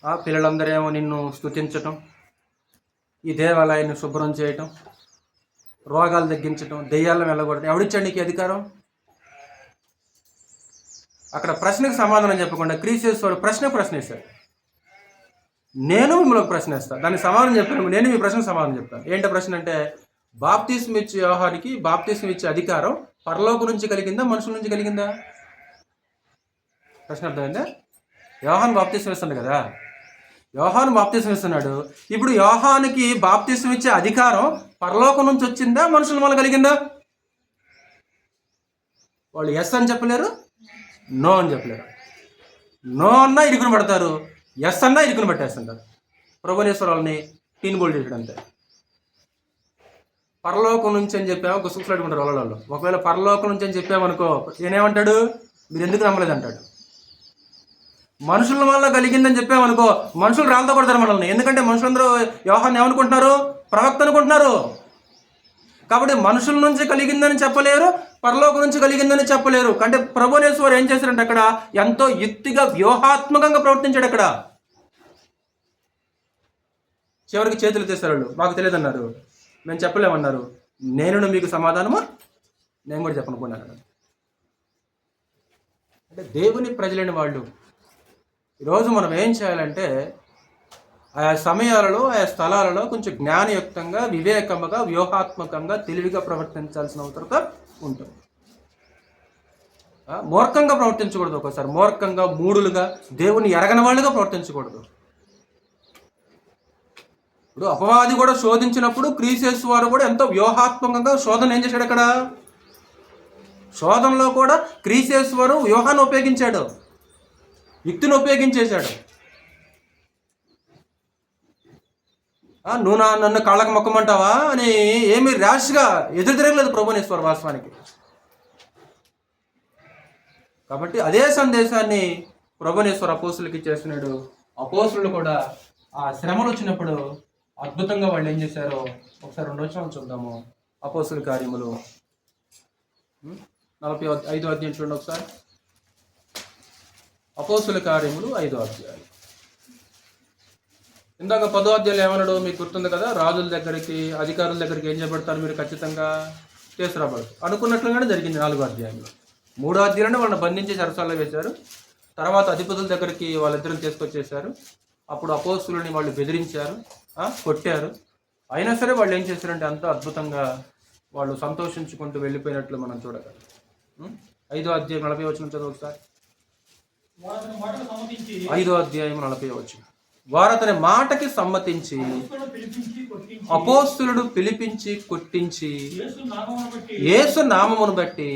ఆ పిల్లలందరూ ఏమో నిన్ను స్తుతించటం, ఈ దేవాలయాన్ని శుభ్రం చేయటం, రోగాలు తగ్గించటం, దెయ్యాలను వెళ్ళగొట్టడం. ఎవడిచ్చాడు నీకు అధికారం? అక్కడ ప్రశ్నకు సమాధానం చెప్పకుండా క్రీస్తు ప్రశ్నేశాడు. నేను మిమ్మల్ని ప్రశ్న వేస్తాను, దానికి సమాధానం చెప్పాను. నేను మీ ప్రశ్నకు సమాధానం చెప్తాను. ఏంటో ప్రశ్న అంటే, బాప్తిస్మం ఇచ్చే యోహానికి బాప్తిస్మం ఇచ్చే అధికారం పరలోకం నుంచి కలిగిందా, మనుషుల నుంచి కలిగిందా? ప్రశ్న అర్థమైందా? యోహాను బాప్తిస్మం ఇస్తున్నాడు కదా, యోహాను బాప్తిస్మం ఇస్తున్నాడు. ఇప్పుడు యోహానికి బాప్తిస్మం ఇచ్చే అధికారం పరలోకం నుంచి వచ్చిందా, మనుషుల వల్ల కలిగిందా? వాళ్ళు ఎస్ అని చెప్పలేరు, నో అని చెప్పలేరు. నో అన్నా ఇరుకుని పడతారు, ఎస్ అన్నా ఇరుకుని పట్టేస్తుంటారు. ప్రభునేశ్వర వాళ్ళని టీన్ బోల్డ్ చేసాడు అంతే. పరలోకం నుంచి అని చెప్పాము, గుసగుసలు అడుగుంటారు వాళ్ళలో. ఒకవేళ పరలోకం నుంచి అని చెప్పామనుకో, నేనేమంటాడు? మీరు ఎందుకు నమ్మలేదు అంటాడు. మనుషుల వల్ల కలిగిందని చెప్పామనుకో, మనుషులు రాళ్ళతో కొడతారు మనల్ని. ఎందుకంటే మనుషులందరూ యోహాన్ని ఏమనుకుంటున్నారు? ప్రవక్త అనుకుంటున్నారు. కాబట్టి మనుషుల నుంచి కలిగిందని చెప్పలేరు, పరలోకం నుంచి కలిగిందని చెప్పలేరు. అంటే ప్రభునేశ్వరు ఏం చేశారంటే అక్కడ ఎంతో యుక్తిగా, వ్యూహాత్మకంగా ప్రవర్తించాడు. అక్కడ చివరికి చేతులు తీస్తారు వాళ్ళు. మాకు తెలియదు అన్నారు, మేము చెప్పలేమన్నారు. నేను మీకు సమాధానము నేను కూడా చెప్పనుకున్నాను. అంటే దేవుని ప్రజలైన వాళ్ళు ఈరోజు మనం ఏం చేయాలంటే, ఆయా సమయాలలో, ఆయా స్థలాలలో కొంచెం జ్ఞానయుక్తంగా, వివేకముగా, వ్యూహాత్మకంగా, తెలివిగా ప్రవర్తించాల్సిన అవసరం ఉంటుంది. మూర్ఖంగా ప్రవర్తించకూడదు. ఒకసారి మూర్ఖంగా, మూడులుగా, దేవుని ఎరగని వాళ్ళుగా ప్రవర్తించకూడదు. ఇప్పుడు అపవాది కూడా శోధించినప్పుడు క్రీస్తు వారు కూడా ఎంతో వ్యూహాత్మకంగా శోధన ఏం చేశాడు? అక్కడ శోధనలో కూడా క్రీస్తు వారు వ్యూహాన్ని ఉపయోగించాడు, యుక్తిని ఉపయోగించేశాడు. నువ్వు నన్ను కాళ్ళకు మొక్కమంటావా అని ఏమి ర్యాష్గా ఎదురు తిరగలేదు ప్రభునేశ్వర వాస్తవానికి. కాబట్టి అదే సందేశాన్ని ప్రభునేశ్వర అపోస్తులకి ఇచ్చేస్తున్నాడు. అపోస్తులు కూడా ఆ శ్రమలు వచ్చినప్పుడు అద్భుతంగా వాళ్ళు ఏం చేశారో ఒకసారి 2 వచనాలు చూద్దాము. అపోస్తుల కార్యములు 45వ అధ్యాయం చూడండి ఒకసారి. అపోస్తుల కార్యములు 5వ అధ్యాయం. ఇందాక 10వ అధ్యాయంలో ఏమన్నాడు మీకు గుర్తుంది కదా? రాజుల దగ్గరికి, అధికారుల దగ్గరికి ఏం చేయబడతారు? మీరు ఖచ్చితంగా తీసుకురాబడతారు అనుకున్నట్లుగానే జరిగింది 4వ అధ్యాయంలో. 3వ అధ్యాయంలో వాళ్ళని బంధించి చెరసాలలో వేశారు. తర్వాత అధిపతుల దగ్గరికి వాళ్ళిద్దరిని తీసుకొచ్చేసారు. అప్పుడు అపోస్తులని వాళ్ళు బెదిరించారు, కొట్టారు. అయినా సరే వాళ్ళు ఏం చేశారంటే అంత అద్భుతంగా వాళ్ళు సంతోషించుకుంటూ వెళ్ళిపోయినట్లు మనం చూడగలం. 5వ అధ్యాయం 40వ వచనం చదువు ఒకసారి. 5వ అధ్యాయం 40వ వచనం. వారు అతని మాటకి సమ్మతించి అపోస్తులుడు పిలిపించి కొట్టించి యేసు నామమును బట్టి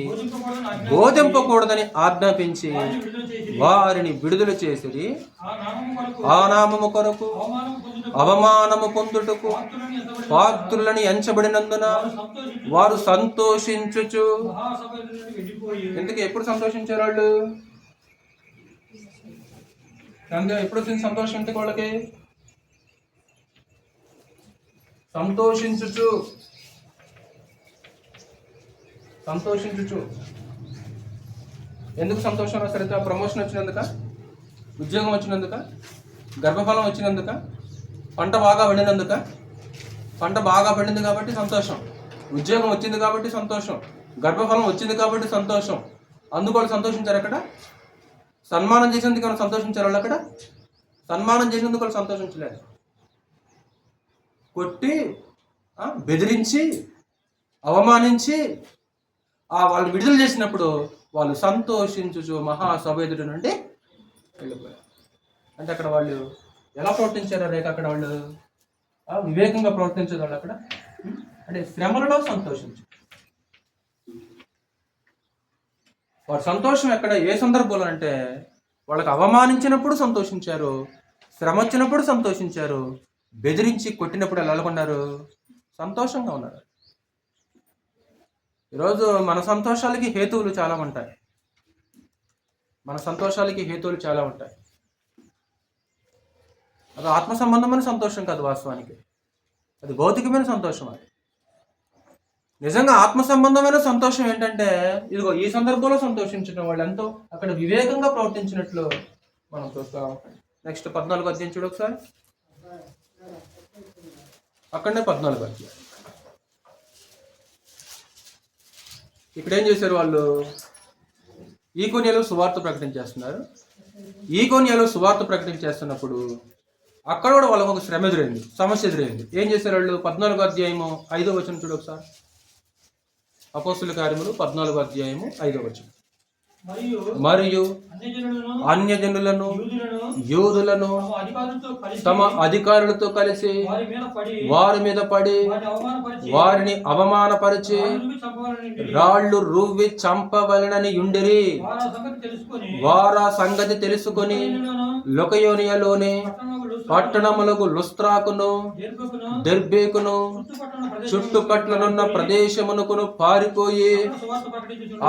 బోధింపకూడదని ఆజ్ఞాపించి వారిని విడుదల చేసిరి. ఆ నామము కొరకు అవమానము పొందుటకు పాత్రులని ఎంచబడినందున వారు సంతోషించుచు. ఎందుకు ఎప్పుడు సంతోషించారు వాళ్ళు? ఎప్పుడు వచ్చింది సంతోషం? అంటే వాళ్ళకి సంతోషించుచు. సంతోషించుచు. ఎందుకు సంతోషం సరిత? ప్రమోషన్ వచ్చినందుక, ఉద్యోగం వచ్చినందుక, గర్భఫలం వచ్చినందుక, పంట బాగా పండినందుక? పంట బాగా పండింది కాబట్టి సంతోషం, ఉద్యోగం వచ్చింది కాబట్టి సంతోషం, గర్భఫలం వచ్చింది కాబట్టి సంతోషం. అందుకోవాలి సంతోషించారు. అక్కడ సన్మానం చేసేందుకు ఏమైనా సంతోషించారు వాళ్ళు? అక్కడ సన్మానం చేసేందుకు వాళ్ళు సంతోషించలేదు. కొట్టి, బెదిరించి, అవమానించి వాళ్ళు విడుదల చేసినప్పుడు వాళ్ళు సంతోషించు మహాసభ ఎదుటి నుండి వెళ్ళిపోయారు. అంటే అక్కడ వాళ్ళు ఎలా ప్రవర్తించారు? రేఖ అక్కడ వాళ్ళు వివేకంగా ప్రవర్తించారు. వాళ్ళు అక్కడ అంటే శ్రమలలో సంతోషించు. వారి సంతోషం ఎక్కడ, ఏ సందర్భంలో అంటే వాళ్ళకి అవమానించినప్పుడు సంతోషించారు, శ్రమ వచ్చినప్పుడు సంతోషించారు, బెదిరించి కొట్టినప్పుడు ఎలా ఉన్నారు? సంతోషంగా ఉన్నారు. ఈరోజు మన సంతోషాలకి హేతువులు చాలా ఉంటాయి. మన సంతోషాలకి హేతువులు చాలా ఉంటాయి. అది ఆత్మ సంబంధమైన సంతోషం కాదు, వాస్తవానికి అది భౌతికమైన సంతోషం. అది నిజంగా ఆత్మ సంబంధమైన సంతోషం ఏంటంటే ఇదిగో ఈ సందర్భంలో సంతోషించడం, వాళ్ళు ఎంతో అక్కడ వివేకంగా ప్రవర్తించినట్లు మనం చూస్తాం. నెక్స్ట్ 14 అధ్యాయం చూడు ఒకసారి. అక్కడనే 14 అధ్యాయం. ఇక్కడ ఏం చేశారు వాళ్ళు? ఈకోనియాలో సువార్త ప్రకటించేస్తున్నారు. ఈకోనియాలో సువార్త ప్రకటించేస్తున్నప్పుడు అక్కడ కూడా వాళ్ళకు ఒక శ్రమ ఎదురైంది, సమస్య ఎదురైంది. ఏం చేశారు వాళ్ళు? 14 అధ్యాయము 5వ వచనం చూడు ఒకసారి. అపోస్తుల కార్యములు 14 అధ్యాయము 5వ వచనం. మరియు అన్యజనులను యూదులను తమ అధికారులతో కలిసి వారి మీద పడి వారిని అవమానపరిచి రాళ్ళు రువ్వి చంపవలనని యుండిరి. వారా సంగతి తెలుసుకొని లొకయోనియలోని పట్టణములకు లుస్త్రాకును దెర్బేకును చుట్టుపట్లనున్న ప్రదేశమునకును పారిపోయి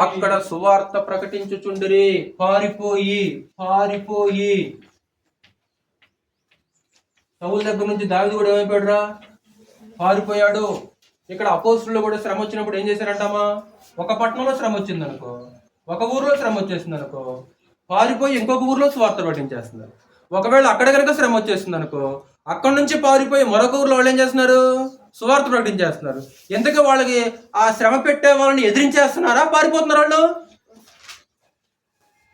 అక్కడ సువార్త ప్రకటించుచుండిరి. పారిపోయి సౌలు దగ్గర నుంచి దావీదు కూడా ఏమైపోయాడురా? పారిపోయాడు. ఇక్కడ అపోస్తులు కూడా శ్రమ వచ్చినప్పుడు ఏం చేశారంటామా? ఒక పట్టణంలో శ్రమ వచ్చింది అనుకో, ఒక ఊర్లో శ్రమ వచ్చేసింది అనుకో, పారిపోయి ఇంకొక ఊర్లో సువార్త ప్రకటించేస్తున్నారు. ఒకవేళ అక్కడ కనుక శ్రమ వచ్చేస్తుంది అనుకో, అక్కడి నుంచి పారిపోయి మరొక ఊర్లో వాళ్ళు ఏం చేస్తున్నారు? సువార్త ప్రకటించేస్తున్నారు. ఎందుకు వాళ్ళకి ఆ శ్రమ పెట్టే వాళ్ళని ఎదిరించేస్తున్నారా, పారిపోతున్నారు వాళ్ళు?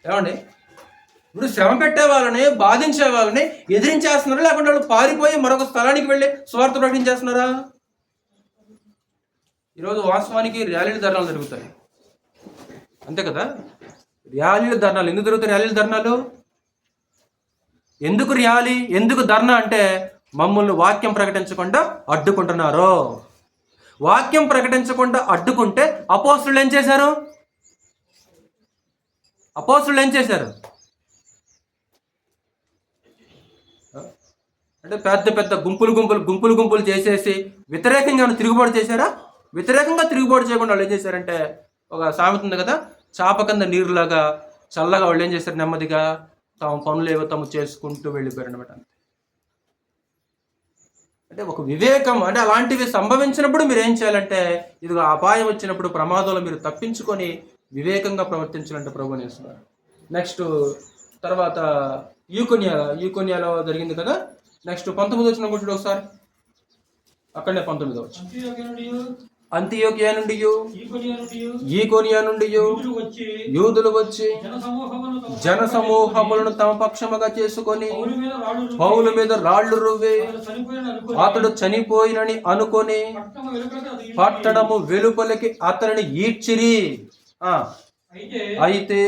ఏమండి, ఇప్పుడు శ్రమ పెట్టే వాళ్ళని, బాధించే వాళ్ళని ఎదిరించేస్తున్నారా, లేకుంటే వాళ్ళు పారిపోయి మరొక స్థలానికి వెళ్ళి సువార్త ప్రకటించేస్తున్నారా? ఈరోజు వాస్తవానికి ర్యాలీల ధర్నాలు జరుగుతాయి, అంతే కదా? ర్యాలీల ధర్నాలు ఎందుకు జరుగుతాయి? ర్యాలీల ధర్నాలు ఎందుకు? ర్యాలీ ఎందుకు ధర్నా అంటే మమ్మల్ని వాక్యం ప్రకటించకుండా అడ్డుకుంటున్నారు. వాక్యం ప్రకటించకుండా అడ్డుకుంటే అపోస్తులు ఏం చేశారు? అంటే పెద్ద పెద్ద గుంపులు చేసేసి వ్యతిరేకంగా తిరుగుబాటు చేశారా? వ్యతిరేకంగా తిరుగుబాటు చేయకుండా వాళ్ళు ఏం చేశారంటే, ఒక సామెత ఉంది కదా, చాప కింద నీరులాగా చల్లగా వాళ్ళు ఏం చేశారు? నెమ్మదిగా తమ పనులు ఏవో తమ చేసుకుంటూ వెళ్ళిపోయారు అనమాట. అంటే ఒక వివేకం అంటే అలాంటివి సంభవించినప్పుడు మీరు ఏం చేయాలంటే, ఇదిగో అపాయం వచ్చినప్పుడు, ప్రమాదంలో మీరు తప్పించుకొని వివేకంగా ప్రవర్తించాలంటే ప్రభు నేస్తున్నారు. నెక్స్ట్ తర్వాత యూకోనియాలో జరిగింది కదా. నెక్స్ట్ 19 వచ్చిన కూర్చుడు ఒకసారి. అక్కడనే 19 వచ్చి అంతియోకియా నుండి ఈకోనియా నుండి యూదులు వచ్చి జన సమూహములను తమ పక్షముగా చేసుకొని పౌలు మీద రాళ్లు రువ్వి అతడు చనిపోయినని అనుకొని పట్టణము వెలుపలికి అతనిని ఈడ్చిరి. అయితే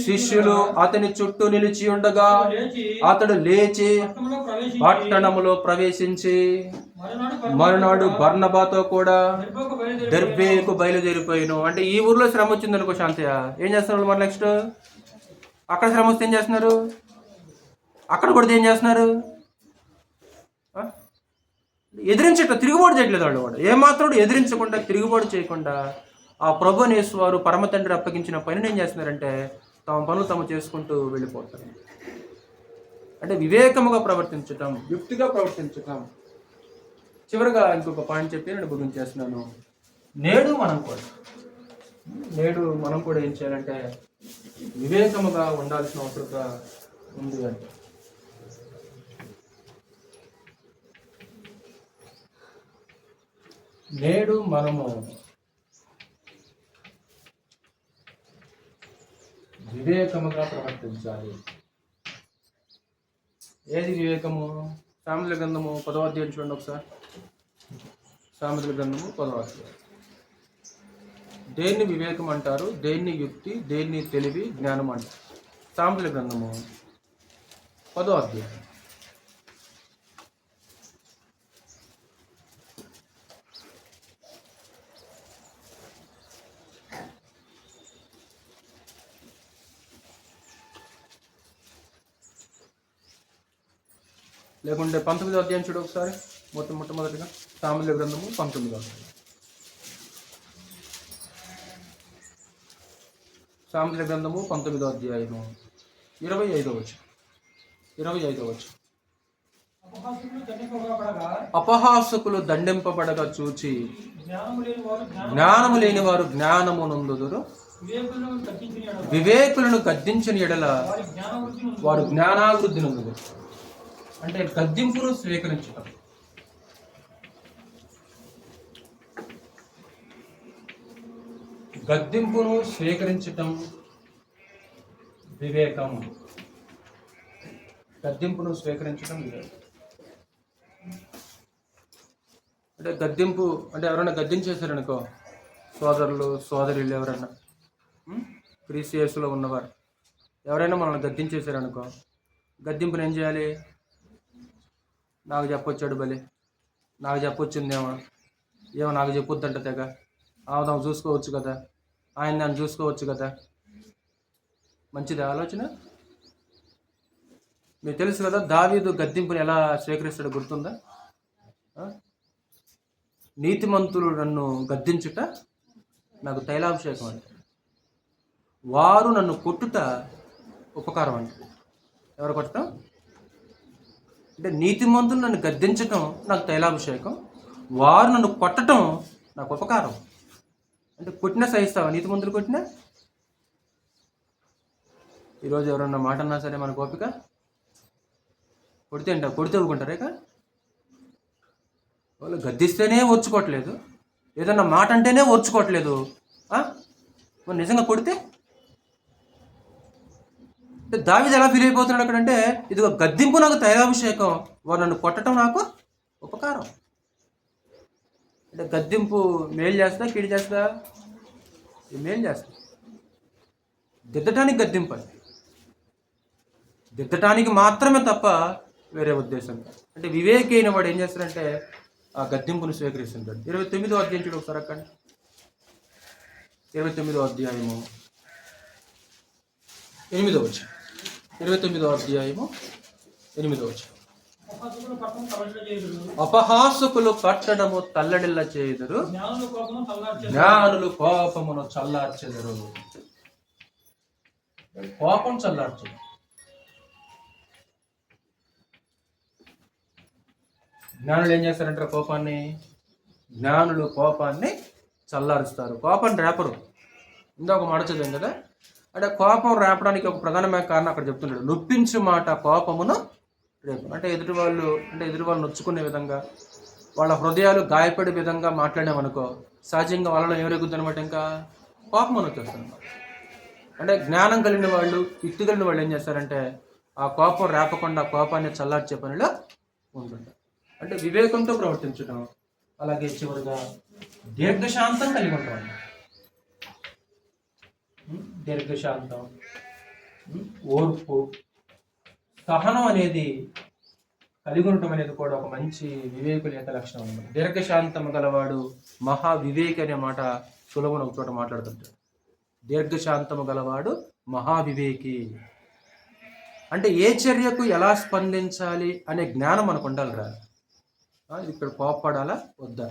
శిష్యులు అతని చుట్టూ నిలిచి ఉండగా అతడు లేచి పట్టణములో ప్రవేశించి మరునాడు బర్నబాతో కూడా దెర్బేకు బయలుదేరిపోయాను. అంటే ఈ ఊర్లో శ్రమ వచ్చింది అనుకో శాంతయ్య, ఏం చేస్తున్నారు మరి? నెక్స్ట్ అక్కడ శ్రమ వస్తే ఏం చేస్తున్నారు? అక్కడ కూడా ఏం చేస్తున్నారు? ఎదిరించట్లా, తిరుగుబాటు చేయట్లేదు వాళ్ళు కూడా. ఏమాత్రం ఎదిరించకుండా, తిరుగుబాటు చేయకుండా ఆ ప్రభు యేసు వారు పరమ తండ్రి అప్పగించిన పనిని ఏం చేస్తున్నారంటే తమ పనులు తాము చేసుకుంటూ వెళ్ళిపోతారు. అంటే వివేకముగా ప్రవర్తించటం, యుక్తిగా ప్రవర్తించటం. చివరిగా ఇంకొక పాయింట్ చెప్పి నేను ముగించేస్తున్నాను. నేడు మనం కూడా నేడు మనం కూడా ఏం చేయాలంటే వివేకముగా ఉండాల్సిన అవసరం ఉంది అంటే నేడు మనము వివేకముగా ప్రవర్తించాలి. ఏది వివేకము? సామెతల గ్రంథము 10వ అధ్యాయం చూడండి ఒకసారి. సామెతల గ్రంథము 10వ అధ్యాయం. దేన్ని వివేకం అంటారు, దేన్ని యుక్తి, దేన్ని తెలివి, జ్ఞానం అంటారు. సామెతల గ్రంథము 10వ అధ్యాయం. లేకుంటే 19వ అధ్యాయం చూడు ఒకసారి. మొట్టమొదటిగా సామెతల గ్రంథము 19వ అధ్యాయం. సామెతల గ్రంథము 19వ అధ్యాయము 25వ వచనం. అపహాసకులు దండింపబడగా చూచి జ్ఞానము లేని వారు జ్ఞానము నొందుదురు. వివేకులను గద్దించిన ఎడల వారు జ్ఞానాభివృద్ధి నొందుదురు. అంటే గద్దింపును స్వీకరించటం. గద్దింపును స్వీకరించటం వివేకం. గద్దింపును స్వీకరించటం వివేకం. అంటే గద్దింపు అంటే ఎవరైనా గద్దించేశారనుకో, సోదరులు సోదరులు ఎవరైనా క్రీస్తు యేసులో ఉన్నవారు ఎవరైనా మనల్ని గద్దించేశారనుకో, గద్దింపును ఏం చేయాలి? నాకు చెప్పొచ్చాడు బలి, నాకు చెప్పొచ్చిందేమో, ఏమో నాకు చెప్పొద్దంట తెగ, ఆమె చూసుకోవచ్చు కదా, ఆయన నన్ను చూసుకోవచ్చు కదా. మంచిది ఆలోచన. మీకు తెలుసు కదా దావీదు గద్దింపుని ఎలా స్వీకరిస్తాడో గుర్తుందా? నీతిమంతులు నన్ను గద్దించుట నాకు తైలాభిషేకం అంట, వారు నన్ను కొట్టుట ఉపకారం అంట. ఎవరు కొట్టడం అంటే నీతిమంతులు నన్ను గద్దించటం నాకు తైలాభిషేకం, వారు నన్ను కొట్టడం నాకు ఉపకారం. అంటే కొట్టినా సహిస్తావా? నీతిమంతులు కొట్టినా? ఈరోజు ఎవరన్నా మాట అన్నా సరే మన ఓపిక కొడితే కొడితే ఊరుకుంటారే కా? వాళ్ళు గద్దిస్తేనే ఓర్చుకోవట్లేదు, ఏదన్నా మాట అంటేనే ఓర్చుకోవట్లేదు, నిజంగా కొడితే దావీదు ఎలా ఫీల్ అయిపోతున్నాడు అక్కడంటే, ఇదిగో గద్దింపు నాకు తైలాభిషేకం, వారు నన్ను కొట్టడం నాకు ఉపకారం. అంటే గద్దింపు మేలు చేస్తా కీడు చేస్తా? మేలు చేస్తా. దిద్దటానికి గద్దింపు అది, దిద్దటానికి మాత్రమే తప్ప వేరే ఉద్దేశం. అంటే వివేకి అయిన వాడు ఏం చేస్తాడంటే ఆ గద్దింపును స్వీకరిస్తుంటాడు. 29వ అధ్యాయం చూడు ఒకసారి అక్కడ. 29వ అధ్యాయము 8వ వచనం. 29వ అధ్యాయము 8వ వచనం. అపహాసకులు పట్టణము తల్లడిల్ల చేయుదురు, జ్ఞానులు కోపమును చల్లార్చెదరు. కోపం చల్లార్చదు. జ్ఞానులు ఏం చేస్తారంటారు? కోపాన్ని. జ్ఞానులు కోపాన్ని చల్లారుస్తారు, కోపం రేపరు. ఇందాక మాట చదివాం కదా. అంటే కోపం రేపడానికి ఒక ప్రధానమైన కారణం అక్కడ చెప్తున్నాడు. నొప్పించు మాట కోపమును రేపు. అంటే ఎదుటి వాళ్ళు నొచ్చుకునే విధంగా, వాళ్ళ హృదయాలు గాయపడే విధంగా మాట్లాడామనుకో, సహజంగా వాళ్ళలో ఎవరెగుద్ది అనమాట, ఇంకా కోపం వచ్చేస్తుంది. అంటే జ్ఞానం కలిగిన వాళ్ళు, యుక్తి కలిగిన వాళ్ళు ఏం చేస్తారంటే ఆ కోపం రేపకుండా కోపాన్ని చల్లార్చే పనిలో ఉంటుంటారు. అంటే వివేకంతో ప్రవర్తించడం. అలాగే చివరిగా దీర్ఘశాంతం కలిగి ఉంటాం. దీర్ఘశాంతం, ఓర్పు, సహనం అనేది కలిగి ఉండటం అనేది కూడా ఒక మంచి వివేకుల యొక్క లక్షణం అన్నమాట. దీర్ఘశాంతం గలవాడు మహా వివేకి అనే మాట సులభం ఒక చోట మాట్లాడుతుంటాడు. దీర్ఘశాంతము గలవాడు మహావివేకి. అంటే ఏ చర్యకు ఎలా స్పందించాలి అనే జ్ఞానం మనకు ఉండాలిరా. ఇక్కడ కోప్పడాలా వద్దా,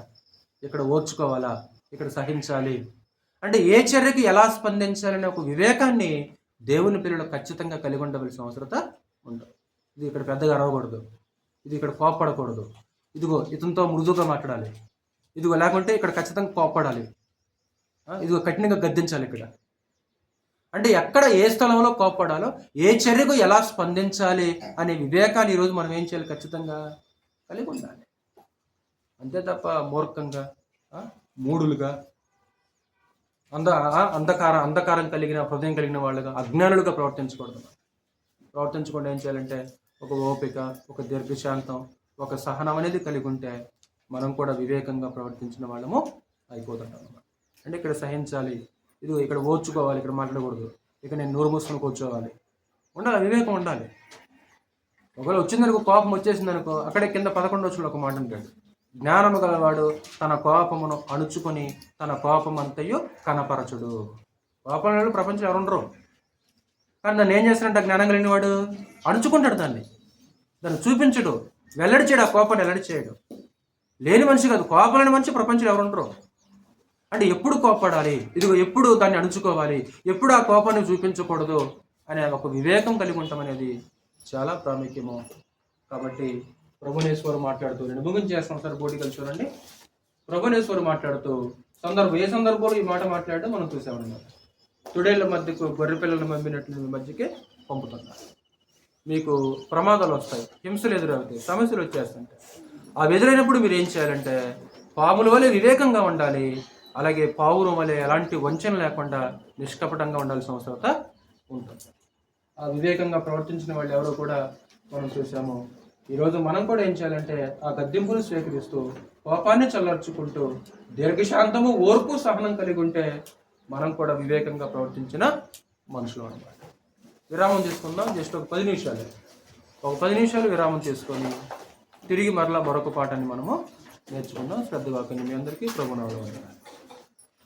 ఇక్కడ ఓర్చుకోవాలా, ఇక్కడ సహించాలి, అంటే ఏ చర్యకి ఎలా స్పందించాలనే ఒక వివేకాన్ని దేవుని పిల్లలు ఖచ్చితంగా కలిగి ఉండవలసిన అవసరత ఉండదు. ఇది ఇక్కడ పెద్దగా అరవకూడదు, ఇది ఇక్కడ కోప్పడకూడదు, ఇదిగో ఇతనితో మృదువుగా మాట్లాడాలి, ఇదిగో లేకుంటే ఇక్కడ ఖచ్చితంగా కోప్పడాలి. ఇదిగో కఠినంగా గద్దించాలి ఇక్కడ. అంటే ఎక్కడ ఏ స్థలంలో కోప్పడాలో, ఏ చర్యకు ఎలా స్పందించాలి అనే వివేకాన్ని ఈరోజు మనం ఏం చేయాలి? ఖచ్చితంగా కలిగి ఉండాలి. అంతే తప్ప మూర్ఖంగా, మూడులుగా, అంధకారం కలిగిన హృదయం కలిగిన వాళ్ళుగా, అజ్ఞానులుగా ప్రవర్తించకుండా ఏం చేయాలంటే ఒక ఓపిక, ఒక దీర్ఘశాంతం, ఒక సహనం అనేది కలిగి ఉంటే మనం కూడా వివేకంగా ప్రవర్తించిన వాళ్ళము అయిపోతుంటాం. అంటే ఇక్కడ సహించాలి, ఇది ఇక్కడ ఓర్చుకోవాలి, ఇక్కడ మాట్లాడకూడదు, ఇక నేను నోరు మూసుకొని కూర్చోవాలి, ఉండాలి, వివేకం ఉండాలి. ఒకవేళ వచ్చిందనుకో, కోపం వచ్చేసిందనుకో, అక్కడే కింద 11వ వచనంలో ఒక మాట అంటాడు, జ్ఞానము గలవాడు తన కోపమును అణుచుకొని తన కోపమంతయు కనపరచుడు. కోపం లేని ప్రపంచం ఎవరుండరు. కానీ దాన్ని ఏం చేస్తాడంటే జ్ఞానం కలిగిన వాడు అణుచుకుంటాడు, దాన్ని చూపించడు, వెల్లడి చేయడు, ఆ కోపాన్ని వెల్లడి చేయడు. లేని మనిషి కాదు, కోపం లేని మనిషి ప్రపంచంలో ఎవరుండరు. అంటే ఎప్పుడు కోపడాలి, ఇదిగో ఎప్పుడు దాన్ని అణుచుకోవాలి, ఎప్పుడు ఆ కోపాన్ని చూపించకూడదు అనే ఒక వివేకం కలిగి ఉంటాం అనేది చాలా ప్రాముఖ్యము. కాబట్టి ప్రభునేశ్వరు మాట్లాడుతూ, నేను ముగించేస్తాను సార్, బోడి కలిసి చూడండి. ప్రభునేశ్వరు మాట్లాడుతూ ఏ సందర్భంలో ఈ మాట మాట్లాడడం మనం చూసామన్నమాట. తుడేళ్ల మధ్యకు గొర్రె పిల్లలు పంపినట్లు మీ మధ్యకే పంపుతున్నారు. మీకు ప్రమాదాలు వస్తాయి, హింసలు ఎదురవుతాయి, సమస్యలు వచ్చేస్తుంటాయి. అవి ఎదురైనప్పుడు మీరు ఏం చేయాలంటే పాముల వలె వివేకంగా ఉండాలి. అలాగే పావురం వలె ఎలాంటి వంచన లేకుండా నిష్కపటంగా ఉండాల్సిన అవసరత ఉంటుంది. ఆ వివేకంగా ప్రవర్తించిన వాళ్ళు ఎవరో కూడా మనం చూసాము. ఈరోజు మనం కూడా ఏం చేయాలంటే ఆ గద్దింపును స్వీకరిస్తూ, కోపాన్ని చల్లార్చుకుంటూ, దీర్ఘశాంతము, ఓర్పు, సహనం కలిగి ఉంటే మనం కూడా వివేకంగా ప్రవర్తించిన మనుషులు అన్నమాట. విరామం తీసుకుందాం, జస్ట్ ఒక 10 నిమిషాలు విరామం తీసుకొని తిరిగి మరలా మరొక పాఠాన్ని మనము నేర్చుకుందాం. శ్రద్ధగా మీ అందరికీ ప్రభునామములో వందనాలు.